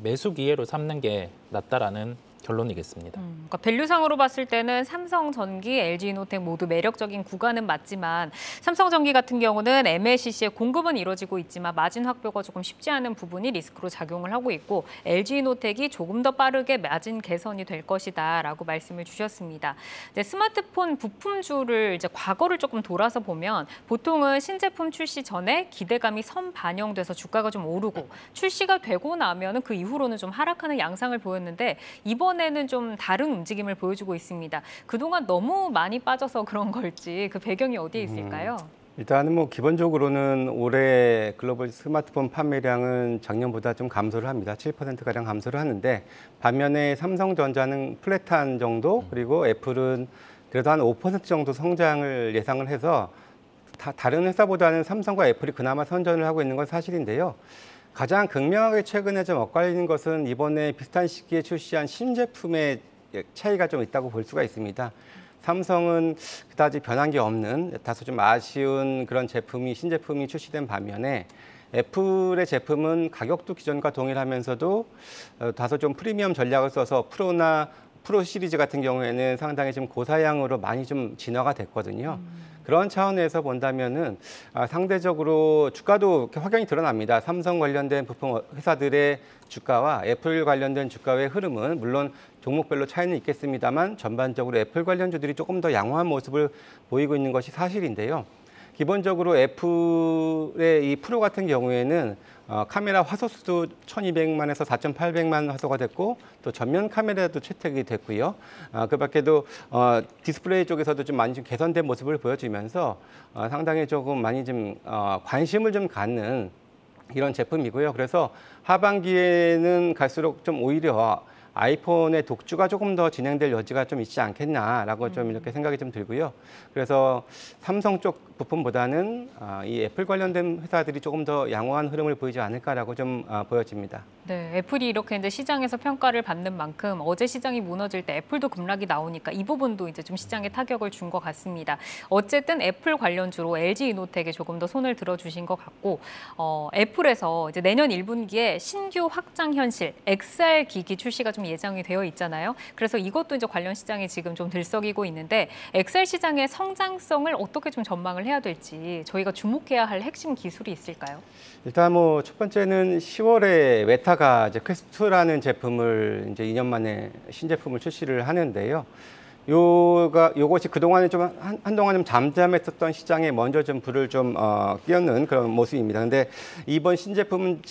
매수 기회로 삼는 게 낫다라는 결론이겠습니다. 그러니까 밸류상으로 봤을 때는 삼성전기, LG이노텍 모두 매력적인 구간은 맞지만 삼성전기 같은 경우는 MLCC의 공급은 이루어지고 있지만 마진 확보가 조금 쉽지 않은 부분이 리스크로 작용을 하고 있고 LG이노텍이 조금 더 빠르게 마진 개선이 될 것이다라고 말씀을 주셨습니다. 이제 스마트폰 부품주를 이제 과거를 조금 돌아서 보면 보통은 신제품 출시 전에 기대감이 선반영돼서 주가가 좀 오르고 출시가 되고 나면은 그 이후로는 좀 하락하는 양상을 보였는데 이번에는 좀 다른 움직임을 보여주고 있습니다. 그동안 너무 많이 빠져서 그런 걸지 그 배경이 어디에 있을까요? 일단은 뭐 기본적으로는 올해 글로벌 스마트폰 판매량은 작년보다 좀 감소를 합니다. 7%가량 감소를 하는데 반면에 삼성전자는 플랫한 정도 그리고 애플은 그래도 한 5% 정도 성장을 예상을 해서 다른 회사보다는 삼성과 애플이 그나마 선전을 하고 있는 건 사실인데요. 가장 극명하게 최근에 좀 엇갈리는 것은 이번에 비슷한 시기에 출시한 신제품의 차이가 좀 있다고 볼 수가 있습니다. 삼성은 그다지 변한 게 없는 다소 좀 아쉬운 그런 신제품이 출시된 반면에 애플의 제품은 가격도 기존과 동일하면서도 다소 좀 프리미엄 전략을 써서 프로 시리즈 같은 경우에는 상당히 좀 고사양으로 많이 좀 진화가 됐거든요. 그런 차원에서 본다면은 상대적으로 주가도 확연히 드러납니다. 삼성 관련된 부품 회사들의 주가와 애플 관련된 주가의 흐름은 물론 종목별로 차이는 있겠습니다만 전반적으로 애플 관련주들이 조금 더 양호한 모습을 보이고 있는 것이 사실인데요. 기본적으로 애플의 이 프로 같은 경우에는 카메라 화소수도 1200만에서 4800만 화소가 됐고 또 전면 카메라도 채택이 됐고요. 그 밖에도 디스플레이 쪽에서도 좀 많이 좀 개선된 모습을 보여주면서 상당히 조금 많이 좀 관심을 좀 갖는 이런 제품이고요. 그래서 하반기에는 갈수록 좀 오히려 아이폰의 독주가 조금 더 진행될 여지가 좀 있지 않겠나라고 좀 이렇게 생각이 좀 들고요. 그래서 삼성 쪽 부품보다는 이 애플 관련된 회사들이 조금 더 양호한 흐름을 보이지 않을까라고 좀 보여집니다. 네, 애플이 이렇게 이제 시장에서 평가를 받는 만큼 어제 시장이 무너질 때 애플도 급락이 나오니까 이 부분도 이제 좀 시장에 타격을 준 것 같습니다. 어쨌든 애플 관련주로 LG이노텍에 조금 더 손을 들어주신 것 같고 애플에서 이제 내년 1분기에 신규 확장 현실 XR 기기 출시가 좀 예정이 되어 있잖아요. 그래서 이것도 이제 관련 시장에 지금 좀 들썩이고 있는데 XR 시장의 성장성을 어떻게 좀 전망을 해야 될지 저희가 주목해야 할 핵심 기술이 있을까요? 일단 뭐 첫 번째는 10월에 메타가 이제 퀘스트2라는 제품을 이제 2년 만에 신제품을 출시를 하는데요. 요것이 그동안에 좀 한동안 좀 잠잠했었던 시장에 먼저 좀 불을 좀 끼얹는 그런 모습입니다. 근데 이번 신제품은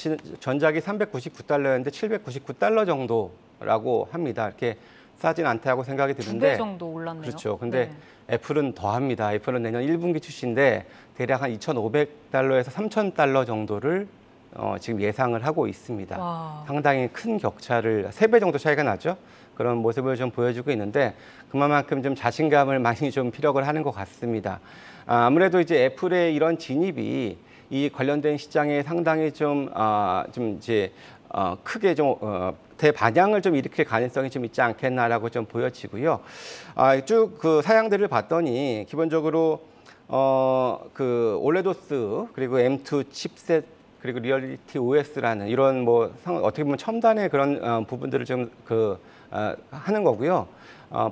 전작이 $399였는데 $799 정도라고 합니다. 이렇게 싸진 않다고 생각이 드는데 2배 정도 올랐네요. 그렇죠. 근데 네. 애플은 더 합니다. 애플은 내년 1분기 출시인데 대략 한 $2,500에서 $3,000 정도를 지금 예상을 하고 있습니다. 와. 상당히 큰 격차를 3배 정도 차이가 나죠. 그런 모습을 좀 보여주고 있는데 그만큼 좀 자신감을 많이 좀 피력을 하는 것 같습니다. 아무래도 이제 애플의 이런 진입이 이 관련된 시장에 상당히 크게 좀 대반향을 좀 일으킬 가능성이 좀 있지 않겠나라고 좀 보여지고요. 쭉 그 사양들을 봤더니 기본적으로 그 올레도스 그리고 M2 칩셋 그리고 리얼리티 OS라는 이런 뭐 어떻게 보면 첨단의 그런 부분들을 좀 하는 거고요.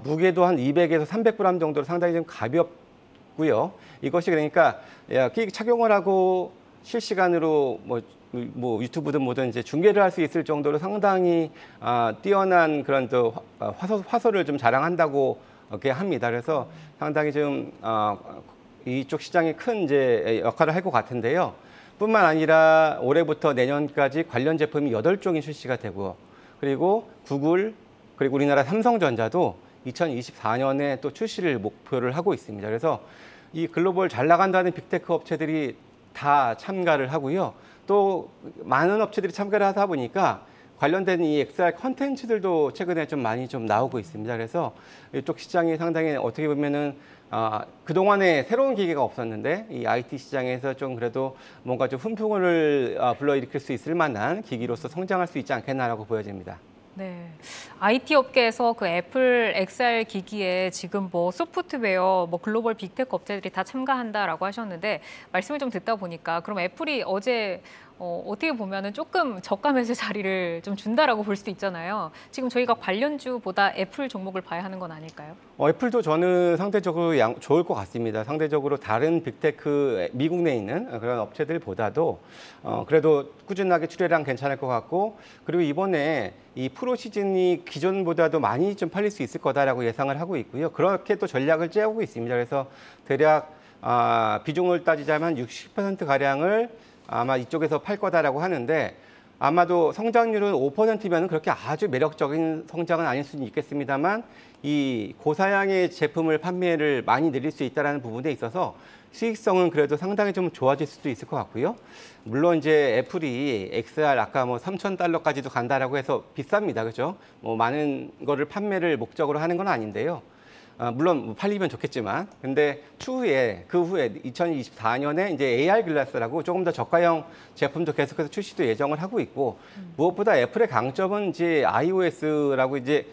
무게도 한 200에서 300g 정도로 상당히 좀 가볍고요. 이것이 그러니까 착용을 하고 실시간으로 뭐 유튜브든 뭐든 이제 중계를 할 수 있을 정도로 상당히 뛰어난 그런 또 화소를 좀 자랑한다고 이렇게 합니다. 그래서 상당히 좀 이쪽 시장에 큰 이제 역할을 할 것 같은데요. 뿐만 아니라 올해부터 내년까지 관련 제품이 8종이 출시가 되고 그리고 구글 그리고 우리나라 삼성전자도 2024년에 또 출시를 목표를 하고 있습니다. 그래서 이 글로벌 잘 나간다는 빅테크 업체들이 다 참가를 하고요. 또 많은 업체들이 참가를 하다 보니까 관련된 이 XR 컨텐츠들도 최근에 좀 많이 좀 나오고 있습니다. 그래서 이쪽 시장이 상당히 어떻게 보면은 그동안에 새로운 기계가 없었는데 이 IT 시장에서 좀 그래도 뭔가 좀 훈풍을 불러일으킬 수 있을 만한 기기로서 성장할 수 있지 않겠나라고 보여집니다. 네, IT 업계에서 그 애플 XR 기기에 지금 뭐 소프트웨어, 뭐 글로벌 빅테크 업체들이 다 참가한다라고 하셨는데 말씀을 좀 듣다 보니까 그럼 애플이 어제 어떻게 보면은 조금 저가 매수 자리를 좀 준다라고 볼 수도 있잖아요. 지금 저희가 관련주보다 애플 종목을 봐야 하는 건 아닐까요? 애플도 저는 상대적으로 좋을 것 같습니다. 상대적으로 다른 빅테크 미국 내에 있는 그런 업체들보다도 그래도 꾸준하게 출하량 괜찮을 것 같고 그리고 이번에 이 프로 시즌이 기존보다도 많이 좀 팔릴 수 있을 거다라고 예상을 하고 있고요. 그렇게 또 전략을 짜오고 있습니다. 그래서 대략 비중을 따지자면 60% 가량을 아마 이쪽에서 팔 거다라고 하는데 아마도 성장률은 5%면 그렇게 아주 매력적인 성장은 아닐 수는 있겠습니다만 이 고사양의 제품을 판매를 많이 늘릴 수 있다는 부분에 있어서 수익성은 그래도 상당히 좀 좋아질 수도 있을 것 같고요. 물론 이제 애플이 XR 아까 뭐 $3,000까지도 간다라고 해서 비쌉니다. 그죠? 뭐 많은 거를 판매를 목적으로 하는 건 아닌데요. 물론 팔리면 좋겠지만, 근데 그 후에 2024년에 이제 AR 글라스라고 조금 더 저가형 제품도 계속해서 출시도 예정을 하고 있고, 무엇보다 애플의 강점은 이제 iOS라고 이제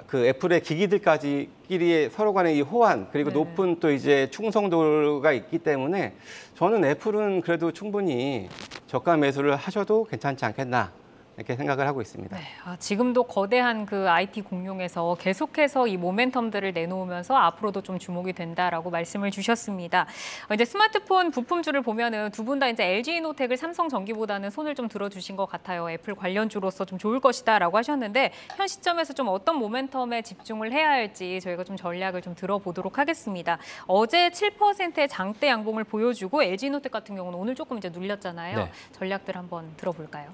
그 애플의 기기들까지끼리의 서로 간의 이 호환, 그리고 네. 높은 또 이제 충성도가 있기 때문에 저는 애플은 그래도 충분히 저가 매수를 하셔도 괜찮지 않겠나. 이렇게 생각을 하고 있습니다. 네, 지금도 거대한 그 IT 공룡에서 계속해서 이 모멘텀들을 내놓으면서 앞으로도 좀 주목이 된다라고 말씀을 주셨습니다. 이제 스마트폰 부품주를 보면은 두 분 다 이제 LG이노텍을 삼성전기보다는 손을 좀 들어주신 것 같아요. 애플 관련주로서 좀 좋을 것이다라고 하셨는데 현 시점에서 좀 어떤 모멘텀에 집중을 해야 할지 저희가 좀 전략을 좀 들어보도록 하겠습니다. 어제 7%의 장대 양봉을 보여주고 LG이노텍 같은 경우는 오늘 조금 이제 눌렸잖아요. 네. 전략들 한번 들어볼까요?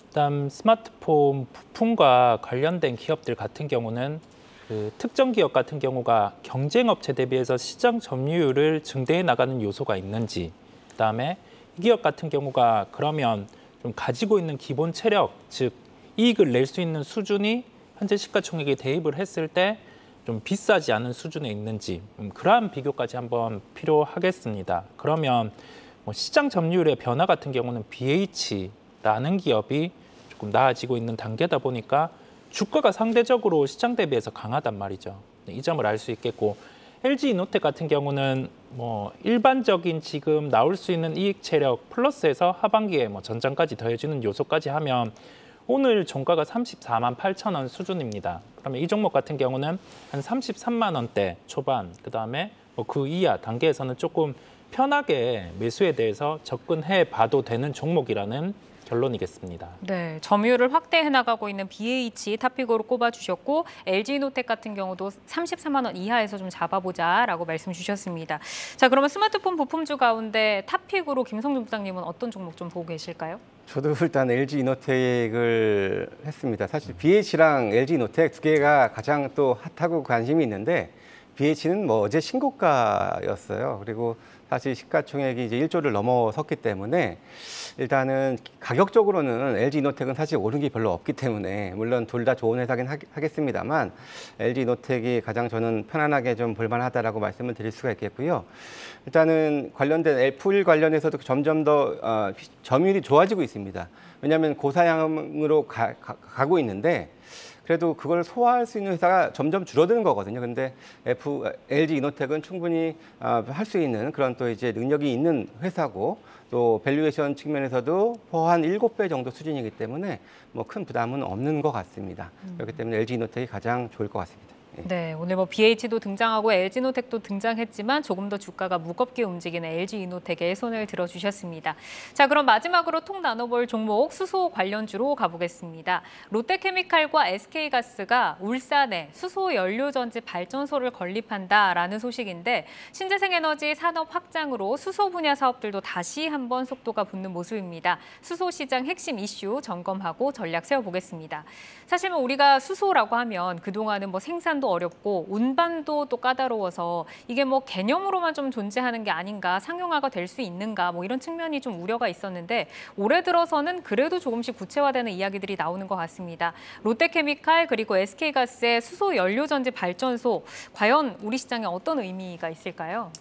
일단 스마트폰 부품과 관련된 기업들 같은 경우는 그 특정 기업 같은 경우가 경쟁 업체 대비해서 시장 점유율을 증대해 나가는 요소가 있는지, 그다음에 이 기업 같은 경우가 그러면 좀 가지고 있는 기본 체력, 즉 이익을 낼 수 있는 수준이 현재 시가총액에 대입을 했을 때 좀 비싸지 않은 수준에 있는지 그러한 비교까지 한번 필요하겠습니다. 그러면 뭐 시장 점유율의 변화 같은 경우는 BH라는 기업이 조금 나아지고 있는 단계다 보니까 주가가 상대적으로 시장 대비해서 강하단 말이죠. 이 점을 알 수 있겠고 LG이노텍 같은 경우는 뭐 일반적인 지금 나올 수 있는 이익 체력 플러스해서 하반기에 뭐 전장까지 더해지는 요소까지 하면 오늘 종가가 34만 8천 원 수준입니다. 그러면 이 종목 같은 경우는 한 33만 원대 초반, 그다음에 뭐 그 이하 단계에서는 조금 편하게 매수에 대해서 접근해 봐도 되는 종목이라는 결론이겠습니다. 네, 점유율을 확대해 나가고 있는 BH 탑픽으로 꼽아주셨고 LG이노텍 같은 경우도 34만 원 이하에서 좀 잡아보자라고 말씀 주셨습니다. 자, 그러면 스마트폰 부품주 가운데 탑픽으로 김성준 부장님은 어떤 종목 좀 보고 계실까요? 저도 일단 LG이노텍을 했습니다. 사실 BH랑 LG이노텍 두 개가 가장 또 핫하고 관심이 있는데 BH는 뭐 어제 신고가였어요. 그리고 사실 시가총액이 이제 1조를 넘어섰기 때문에 일단은 가격적으로는 LG이노텍은 사실 오른 게 별로 없기 때문에 물론 둘 다 좋은 회사긴 하겠습니다만 LG이노텍이 가장 저는 편안하게 좀 볼만하다라고 말씀을 드릴 수가 있겠고요. 일단은 관련된 애플 관련해서도 점점 더 점유율이 좋아지고 있습니다. 왜냐하면 고사양으로 가고 있는데 그래도 그걸 소화할 수 있는 회사가 점점 줄어드는 거거든요. 근데 LG이노텍은 충분히 할 수 있는 그런 또 이제 능력이 있는 회사고 또 밸류에이션 측면에서도 한 7배 정도 수준이기 때문에 뭐 큰 부담은 없는 것 같습니다. 그렇기 때문에 LG이노텍이 가장 좋을 것 같습니다. 네, 오늘 뭐 BH도 등장하고 LG이노텍도 등장했지만 조금 더 주가가 무겁게 움직이는 LG이노텍에 손을 들어주셨습니다. 자, 그럼 마지막으로 통 나눠볼 종목 수소 관련주로 가보겠습니다. 롯데케미칼과 SK가스가 울산에 수소 연료전지 발전소를 건립한다라는 소식인데 신재생에너지 산업 확장으로 수소 분야 사업들도 다시 한번 속도가 붙는 모습입니다. 수소 시장 핵심 이슈 점검하고 전략 세워보겠습니다. 사실 뭐 우리가 수소라고 하면 그동안은 뭐 생산도 계산도 어렵고 운반도 또 까다로워서 이게 뭐 개념으로만 좀 존재하는 게 아닌가, 상용화가 될 수 있는가 뭐 이런 측면이 좀 우려가 있었는데 올해 들어서는 그래도 조금씩 구체화되는 이야기들이 나오는 것 같습니다. 롯데케미칼 그리고 SK가스의 수소 연료전지 발전소 과연 우리 시장에 어떤 의미가 있을까요?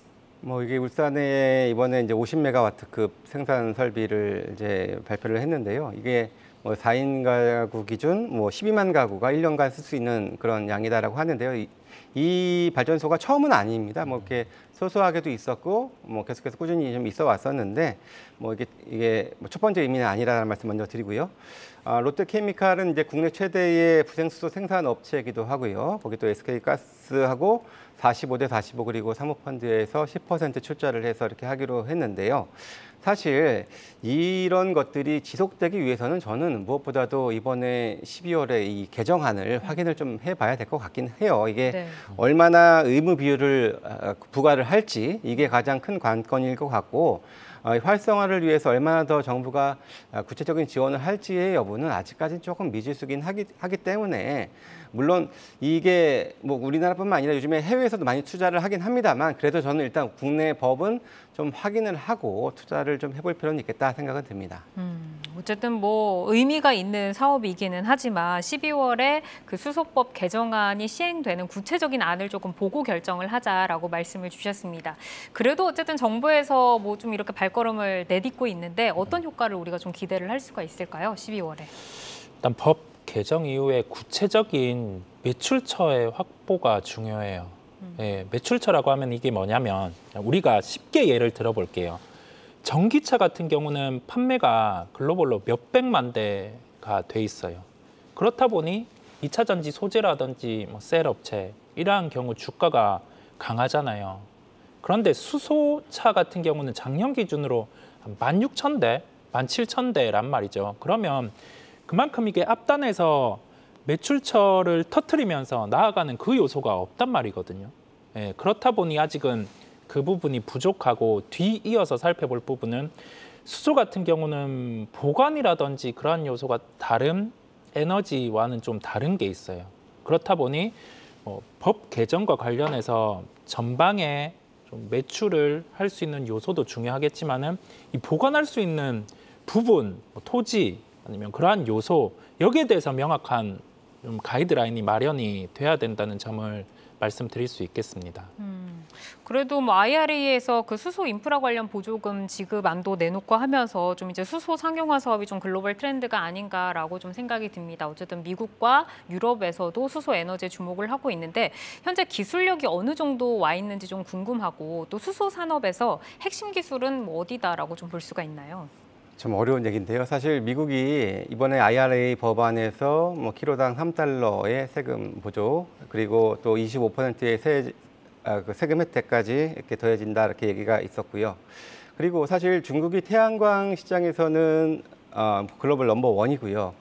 뭐 이게 울산에 이번에 이제 50메가와트급 생산 설비를 이제 발표를 했는데요. 이게 뭐 4인 가구 기준 뭐 12만 가구가 1년간 쓸 수 있는 그런 양이다라고 하는데요. 이 발전소가 처음은 아닙니다. 뭐 이렇게 소소하게도 있었고 뭐 계속해서 꾸준히 좀 있어 왔었는데 뭐 이게 뭐첫 번째 의미는 아니라는 말씀 먼저 드리고요. 롯데케미칼은 이제 국내 최대의 부생수소 생산 업체이기도 하고요. 거기 또 SK가스하고 45대 45 그리고 사모펀드에서 10% 출자를 해서 이렇게 하기로 했는데요. 사실 이런 것들이 지속되기 위해서는 저는 무엇보다도 이번에 12월에 이 개정안을 확인을 좀 해봐야 될 것 같긴 해요. 이게 네. 얼마나 의무 비율을 부과를 할지 이게 가장 큰 관건일 것 같고 활성화를 위해서 얼마나 더 정부가 구체적인 지원을 할지의 여부는 아직까지는 조금 미지수긴 하기 때문에 물론 이게 뭐 우리나라뿐만 아니라 요즘에 해외에서도 많이 투자를 하긴 합니다만 그래도 저는 일단 국내 법은 좀 확인을 하고 투자를 좀 해볼 필요는 있겠다 생각은 듭니다. 어쨌든 뭐 의미가 있는 사업이기는 하지만 12월에 그 수소법 개정안이 시행되는 구체적인 안을 조금 보고 결정을 하자라고 말씀을 주셨습니다. 그래도 어쨌든 정부에서 뭐 좀 이렇게 발걸음을 내딛고 있는데 어떤 효과를 우리가 좀 기대를 할 수가 있을까요? 12월에. 일단 법 개정 이후에 구체적인 매출처의 확보가 중요해요. 예, 매출처라고 하면 이게 뭐냐면 우리가 쉽게 예를 들어볼게요. 전기차 같은 경우는 판매가 글로벌로 몇백만 대가 돼 있어요. 그렇다 보니 2차 전지 소재라든지 뭐 셀 업체 이러한 경우 주가가 강하잖아요. 그런데 수소차 같은 경우는 작년 기준으로 한 16,000대, 17,000대란 말이죠. 그러면 그만큼 이게 앞단에서 매출처를 터트리면서 나아가는 그 요소가 없단 말이거든요. 예, 그렇다 보니 아직은 그 부분이 부족하고 뒤이어서 살펴볼 부분은 수소 같은 경우는 보관이라든지 그러한 요소가 다른 에너지와는 좀 다른 게 있어요. 그렇다 보니 법 개정과 관련해서 전방에 좀 매출을 할 수 있는 요소도 중요하겠지만은 이 보관할 수 있는 부분, 토지 아니면 그러한 요소 여기에 대해서 명확한 좀 가이드라인이 마련이 돼야 된다는 점을 말씀드릴 수 있겠습니다. 그래도 뭐 IRA에서 그 수소 인프라 관련 보조금 지급 안도 내놓고 하면서 좀 이제 수소 상용화 사업이 좀 글로벌 트렌드가 아닌가라고 좀 생각이 듭니다. 어쨌든 미국과 유럽에서도 수소 에너지에 주목을 하고 있는데 현재 기술력이 어느 정도 와 있는지 좀 궁금하고 또 수소 산업에서 핵심 기술은 뭐 어디다라고 좀 볼 수가 있나요? 좀 어려운 얘기인데요. 사실 미국이 이번에 IRA 법안에서 뭐 키로당 3달러의 세금 보조 그리고 또 25%의 그 세금 혜택까지 이렇게 더해진다 이렇게 얘기가 있었고요. 그리고 사실 중국이 태양광 시장에서는 글로벌 넘버 원이고요.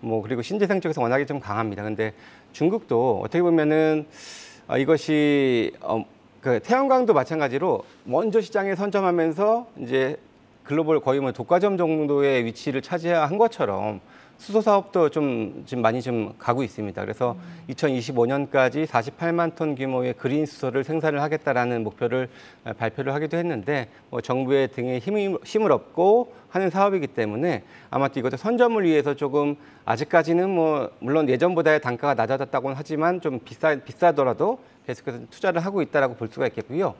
뭐 그리고 신재생 쪽에서 워낙에 좀 강합니다. 근데 중국도 어떻게 보면은 이것이 그 태양광도 마찬가지로 먼저 시장에 선점하면서 이제 글로벌 거의 뭐 독과점 정도의 위치를 차지한 것처럼 수소 사업도 좀 지금 많이 좀 가고 있습니다. 그래서 2025년까지 48만 톤 규모의 그린 수소를 생산을 하겠다라는 목표를 발표를 하기도 했는데 뭐 정부의 등에 힘을 얻고 하는 사업이기 때문에 아마 또 이것도 선점을 위해서 조금 아직까지는 뭐 물론 예전보다의 단가가 낮아졌다고는 하지만 좀 비싸더라도 계속해서 투자를 하고 있다라고 볼 수가 있겠고요.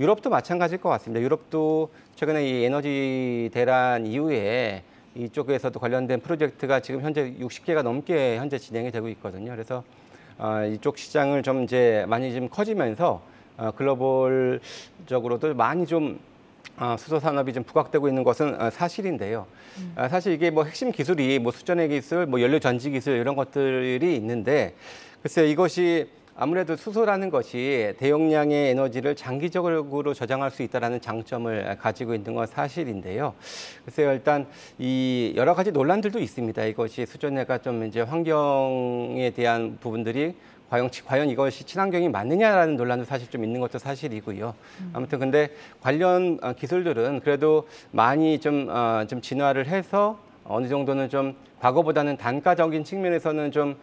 유럽도 마찬가지일 것 같습니다. 유럽도 최근에 이 에너지 대란 이후에 이쪽에서도 관련된 프로젝트가 지금 현재 60개가 넘게 현재 진행이 되고 있거든요. 그래서 이쪽 시장을 좀 이제 많이 좀 커지면서 글로벌적으로도 많이 좀 수소 산업이 좀 부각되고 있는 것은 사실인데요. 사실 이게 뭐 핵심 기술이 뭐 수전의 기술, 뭐 연료 전지 기술 이런 것들이 있는데 글쎄 이것이 아무래도 수소라는 것이 대용량의 에너지를 장기적으로 저장할 수 있다는 장점을 가지고 있는 건 사실인데요. 그래서 일단 이 여러 가지 논란들도 있습니다. 이것이 수전해가 좀 이제 환경에 대한 부분들이 과연 이것이 친환경이 맞느냐라는 논란도 사실 좀 있는 것도 사실이고요. 아무튼 근데 관련 기술들은 그래도 많이 좀 진화를 해서 어느 정도는 좀 과거보다는 단가적인 측면에서는 좀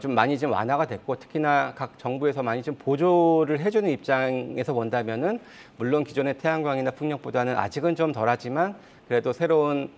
좀 많이 좀 완화가 됐고 특히나 각 정부에서 많이 좀 보조를 해주는 입장에서 본다면은 물론 기존의 태양광이나 풍력보다는 아직은 좀 덜하지만 그래도 새로운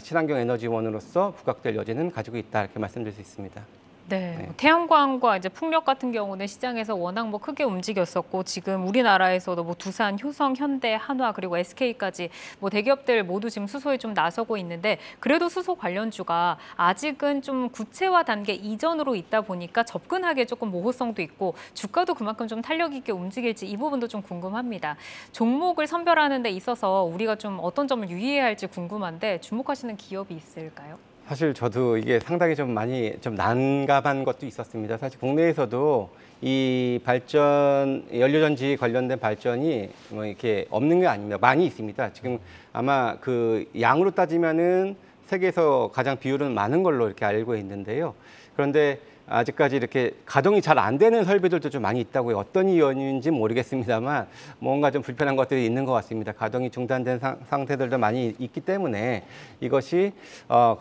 친환경 에너지원으로서 부각될 여지는 가지고 있다 이렇게 말씀드릴 수 있습니다. 네, 네. 태양광과 이제 풍력 같은 경우는 시장에서 워낙 뭐 크게 움직였었고 지금 우리나라에서도 뭐 두산, 효성, 현대, 한화 그리고 SK까지 뭐 대기업들 모두 지금 수소에 좀 나서고 있는데 그래도 수소 관련주가 아직은 좀 구체화 단계 이전으로 있다 보니까 접근하기에 조금 모호성도 있고 주가도 그만큼 좀 탄력 있게 움직일지 이 부분도 좀 궁금합니다. 종목을 선별하는 데 있어서 우리가 좀 어떤 점을 유의해야 할지 궁금한데 주목하시는 기업이 있을까요? 사실 저도 이게 상당히 좀 많이 좀 난감한 것도 있었습니다. 사실 국내에서도 이 발전, 연료전지 관련된 발전이 뭐 이렇게 없는 게 아닙니다. 많이 있습니다. 지금 아마 그 양으로 따지면은 세계에서 가장 비율은 많은 걸로 이렇게 알고 있는데요. 그런데 아직까지 이렇게 가동이 잘 안 되는 설비들도 좀 많이 있다고요. 어떤 이유인지 모르겠습니다만 뭔가 좀 불편한 것들이 있는 것 같습니다. 가동이 중단된 상태들도 많이 있기 때문에 이것이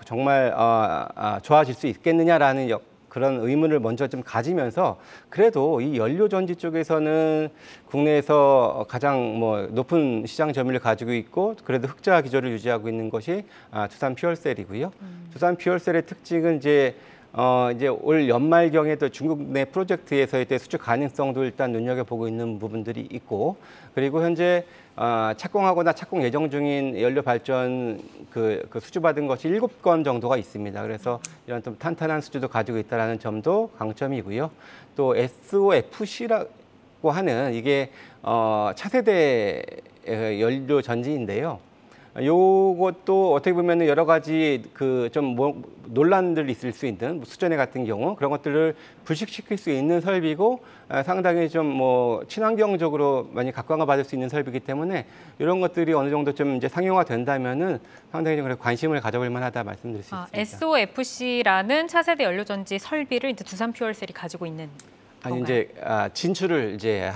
정말 좋아질 수 있겠느냐라는 그런 의문을 먼저 좀 가지면서 그래도 이 연료전지 쪽에서는 국내에서 가장 뭐 높은 시장 점유율을 가지고 있고 그래도 흑자 기조를 유지하고 있는 것이 두산 퓨얼셀이고요. 두산 퓨얼셀의 특징은 이제 올 연말경에도 중국 내 프로젝트에서의 수주 가능성도 일단 눈여겨보고 있는 부분들이 있고, 그리고 현재 착공하거나 착공 예정 중인 연료 발전 그 수주받은 것이 7건 정도가 있습니다. 그래서 이런 좀 탄탄한 수주도 가지고 있다는 점도 강점이고요. 또 SOFC라고 하는 이게 차세대 연료 전지인데요. 요것도 어떻게 보면 여러 가지 좀 논란들이 있을 수 있는 수전해 같은 경우 그런 것들을 불식시킬 수 있는 설비고 상당히 좀 친환경적으로 많이 각광을 받을 수 있는 설비이기 때문에 이런 것들이 어느 정도 좀 이제 상용화 된다면은 상당히 좀 관심을 가져볼 만하다 말씀드릴 수 있습니다. SOFC라는 차세대 연료전지 설비를 이제 두산 퓨얼셀이 가지고 있는. 아니 이제 진출을 이제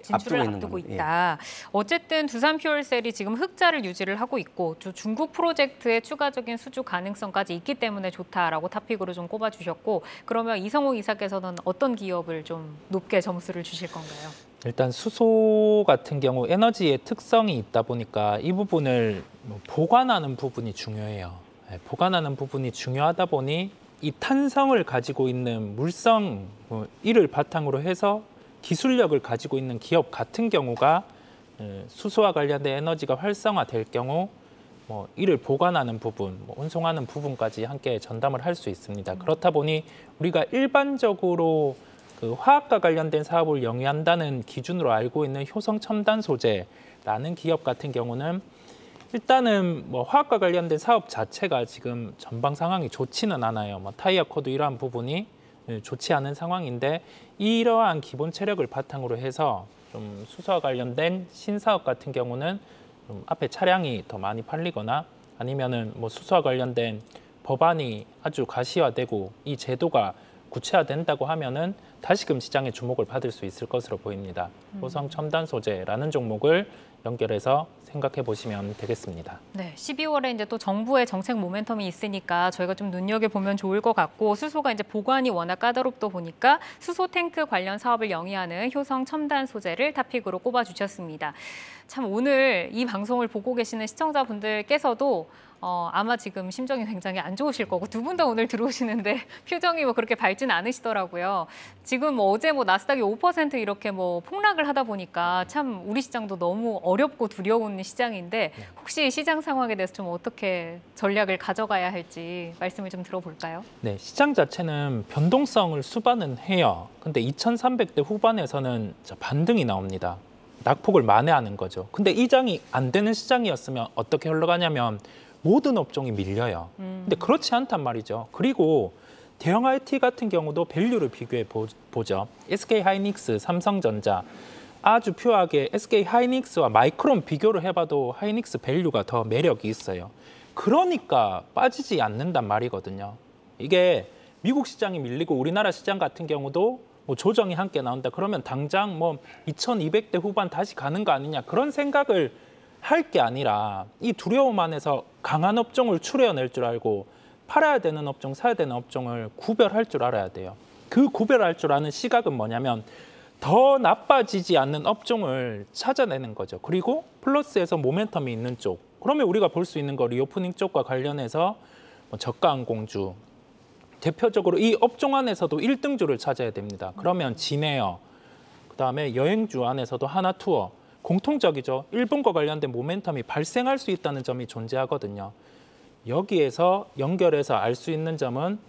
진출을 앞두고 있는 앞두고 겁니다. 있다. 어쨌든 두산 퓨얼셀이 지금 흑자를 유지를 하고 있고 중국 프로젝트의 추가적인 수주 가능성까지 있기 때문에 좋다라고 탑픽으로 좀 꼽아주셨고 그러면 이성호 이사께서는 어떤 기업을 좀 높게 점수를 주실 건가요? 일단 수소 같은 경우 에너지의 특성이 있다 보니까 이 부분을 보관하는 부분이 중요해요. 보관하는 부분이 중요하다 보니 이 탄성을 가지고 있는 물성 이를 바탕으로 해서 기술력을 가지고 있는 기업 같은 경우가 수소와 관련된 에너지가 활성화될 경우 이를 보관하는 부분, 운송하는 부분까지 함께 전담을 할 수 있습니다. 그렇다 보니 우리가 일반적으로 그 화학과 관련된 사업을 영위한다는 기준으로 알고 있는 효성 첨단 소재라는 기업 같은 경우는 일단은 화학과 관련된 사업 자체가 지금 전방 상황이 좋지는 않아요. 타이어 코드 이러한 부분이 좋지 않은 상황인데 이러한 기본 체력을 바탕으로 해서 좀 수소와 관련된 신사업 같은 경우는 좀 앞에 차량이 더 많이 팔리거나 아니면은 수소와 관련된 법안이 아주 가시화되고 이 제도가 구체화된다고 하면은 다시금 시장에 주목을 받을 수 있을 것으로 보입니다. 효성 첨단 소재라는 종목을 연결해서 생각해 보시면 되겠습니다. 네, 12월에 이제 또 정부의 정책 모멘텀이 있으니까 저희가 좀 눈여겨보면 좋을 것 같고 수소가 이제 보관이 워낙 까다롭다 보니까 수소 탱크 관련 사업을 영위하는 효성 첨단 소재를 탑픽으로 꼽아주셨습니다. 참 오늘 이 방송을 보고 계시는 시청자분들께서도 아마 지금 심정이 굉장히 안 좋으실 거고 두 분 다 오늘 들어오시는데 표정이 그렇게 밝지는 않으시더라고요. 지금 어제 나스닥이 5% 이렇게 폭락을 하다 보니까 참 우리 시장도 너무 어렵고 두려운 시장인데 혹시 시장 상황에 대해서 좀 어떻게 전략을 가져가야 할지 말씀을 좀 들어볼까요? 네, 시장 자체는 변동성을 수반은 해요. 근데 2,300대 후반에서는 반등이 나옵니다. 낙폭을 만회하는 거죠. 근데 이 장이 안 되는 시장이었으면 어떻게 흘러가냐면 모든 업종이 밀려요. 근데 그렇지 않단 말이죠. 그리고 대형 IT 같은 경우도 밸류를 비교해 보죠. SK하이닉스, 삼성전자 아주 퓨어하게 SK하이닉스와 마이크론 비교를 해봐도 하이닉스 밸류가 더 매력이 있어요. 그러니까 빠지지 않는단 말이거든요. 이게 미국 시장이 밀리고 우리나라 시장 같은 경우도 조정이 함께 나온다. 그러면 당장 2,200대 후반 다시 가는 거 아니냐 그런 생각을 할 게 아니라 이 두려움 안에서 강한 업종을 추려낼 줄 알고 팔아야 되는 업종, 사야 되는 업종을 구별할 줄 알아야 돼요. 그 구별할 줄 아는 시각은 뭐냐면 더 나빠지지 않는 업종을 찾아내는 거죠. 그리고 플러스에서 모멘텀이 있는 쪽. 그러면 우리가 볼 수 있는 거 리오프닝 쪽과 관련해서 뭐 저가항공주, 대표적으로 이 업종 안에서도 1등주를 찾아야 됩니다. 그러면 진에어, 그다음에 여행주 안에서도 하나투어, 공통적이죠. 일본과 관련된 모멘텀이 발생할 수 있다는 점이 존재하거든요. 여기에서 연결해서 알 수 있는 점은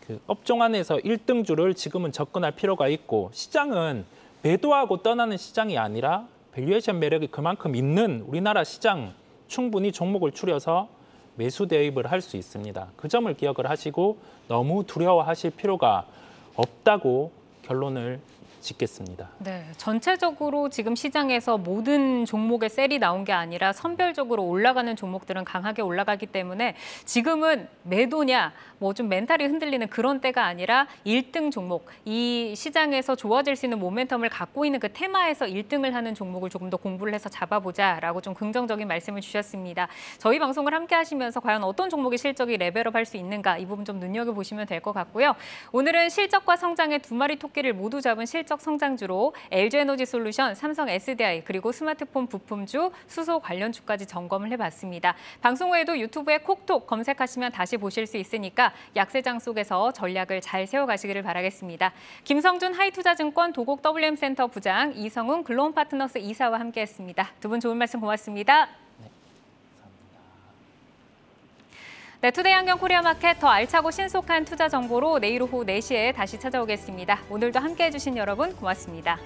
그 업종 안에서 1등주를 지금은 접근할 필요가 있고, 시장은 매도하고 떠나는 시장이 아니라 밸류에이션 매력이 그만큼 있는 우리나라 시장, 충분히 종목을 추려서 매수 대입을 할 수 있습니다. 그 점을 기억을 하시고 너무 두려워하실 필요가 없다고 결론을 짓겠습니다. 네, 전체적으로 지금 시장에서 모든 종목의 셀이 나온 게 아니라 선별적으로 올라가는 종목들은 강하게 올라가기 때문에 지금은 매도냐, 뭐 좀 멘탈이 흔들리는 그런 때가 아니라 1등 종목, 이 시장에서 좋아질 수 있는 모멘텀을 갖고 있는 그 테마에서 1등을 하는 종목을 조금 더 공부를 해서 잡아보자라고 좀 긍정적인 말씀을 주셨습니다. 저희 방송을 함께 하시면서 과연 어떤 종목의 실적이 레벨업 할 수 있는가, 이 부분 좀 눈여겨보시면 될 것 같고요. 오늘은 실적과 성장의 두 마리 토끼를 모두 잡은 실적 성장주로 LG에너지솔루션, 삼성 SDI, 그리고 스마트폰 부품주, 수소 관련주까지 점검을 해봤습니다. 방송 후에도 유튜브에 콕톡 검색하시면 다시 보실 수 있으니까 약세장 속에서 전략을 잘 세워가시기를 바라겠습니다. 김성준 하이투자증권 도곡 WM센터 부장, 이성훈 글로온파트너스 이사와 함께했습니다. 두 분 좋은 말씀 고맙습니다. 네, 투데이 안경 코리아마켓 더 알차고 신속한 투자 정보로 내일 오후 4시에 다시 찾아오겠습니다. 오늘도 함께해 주신 여러분 고맙습니다.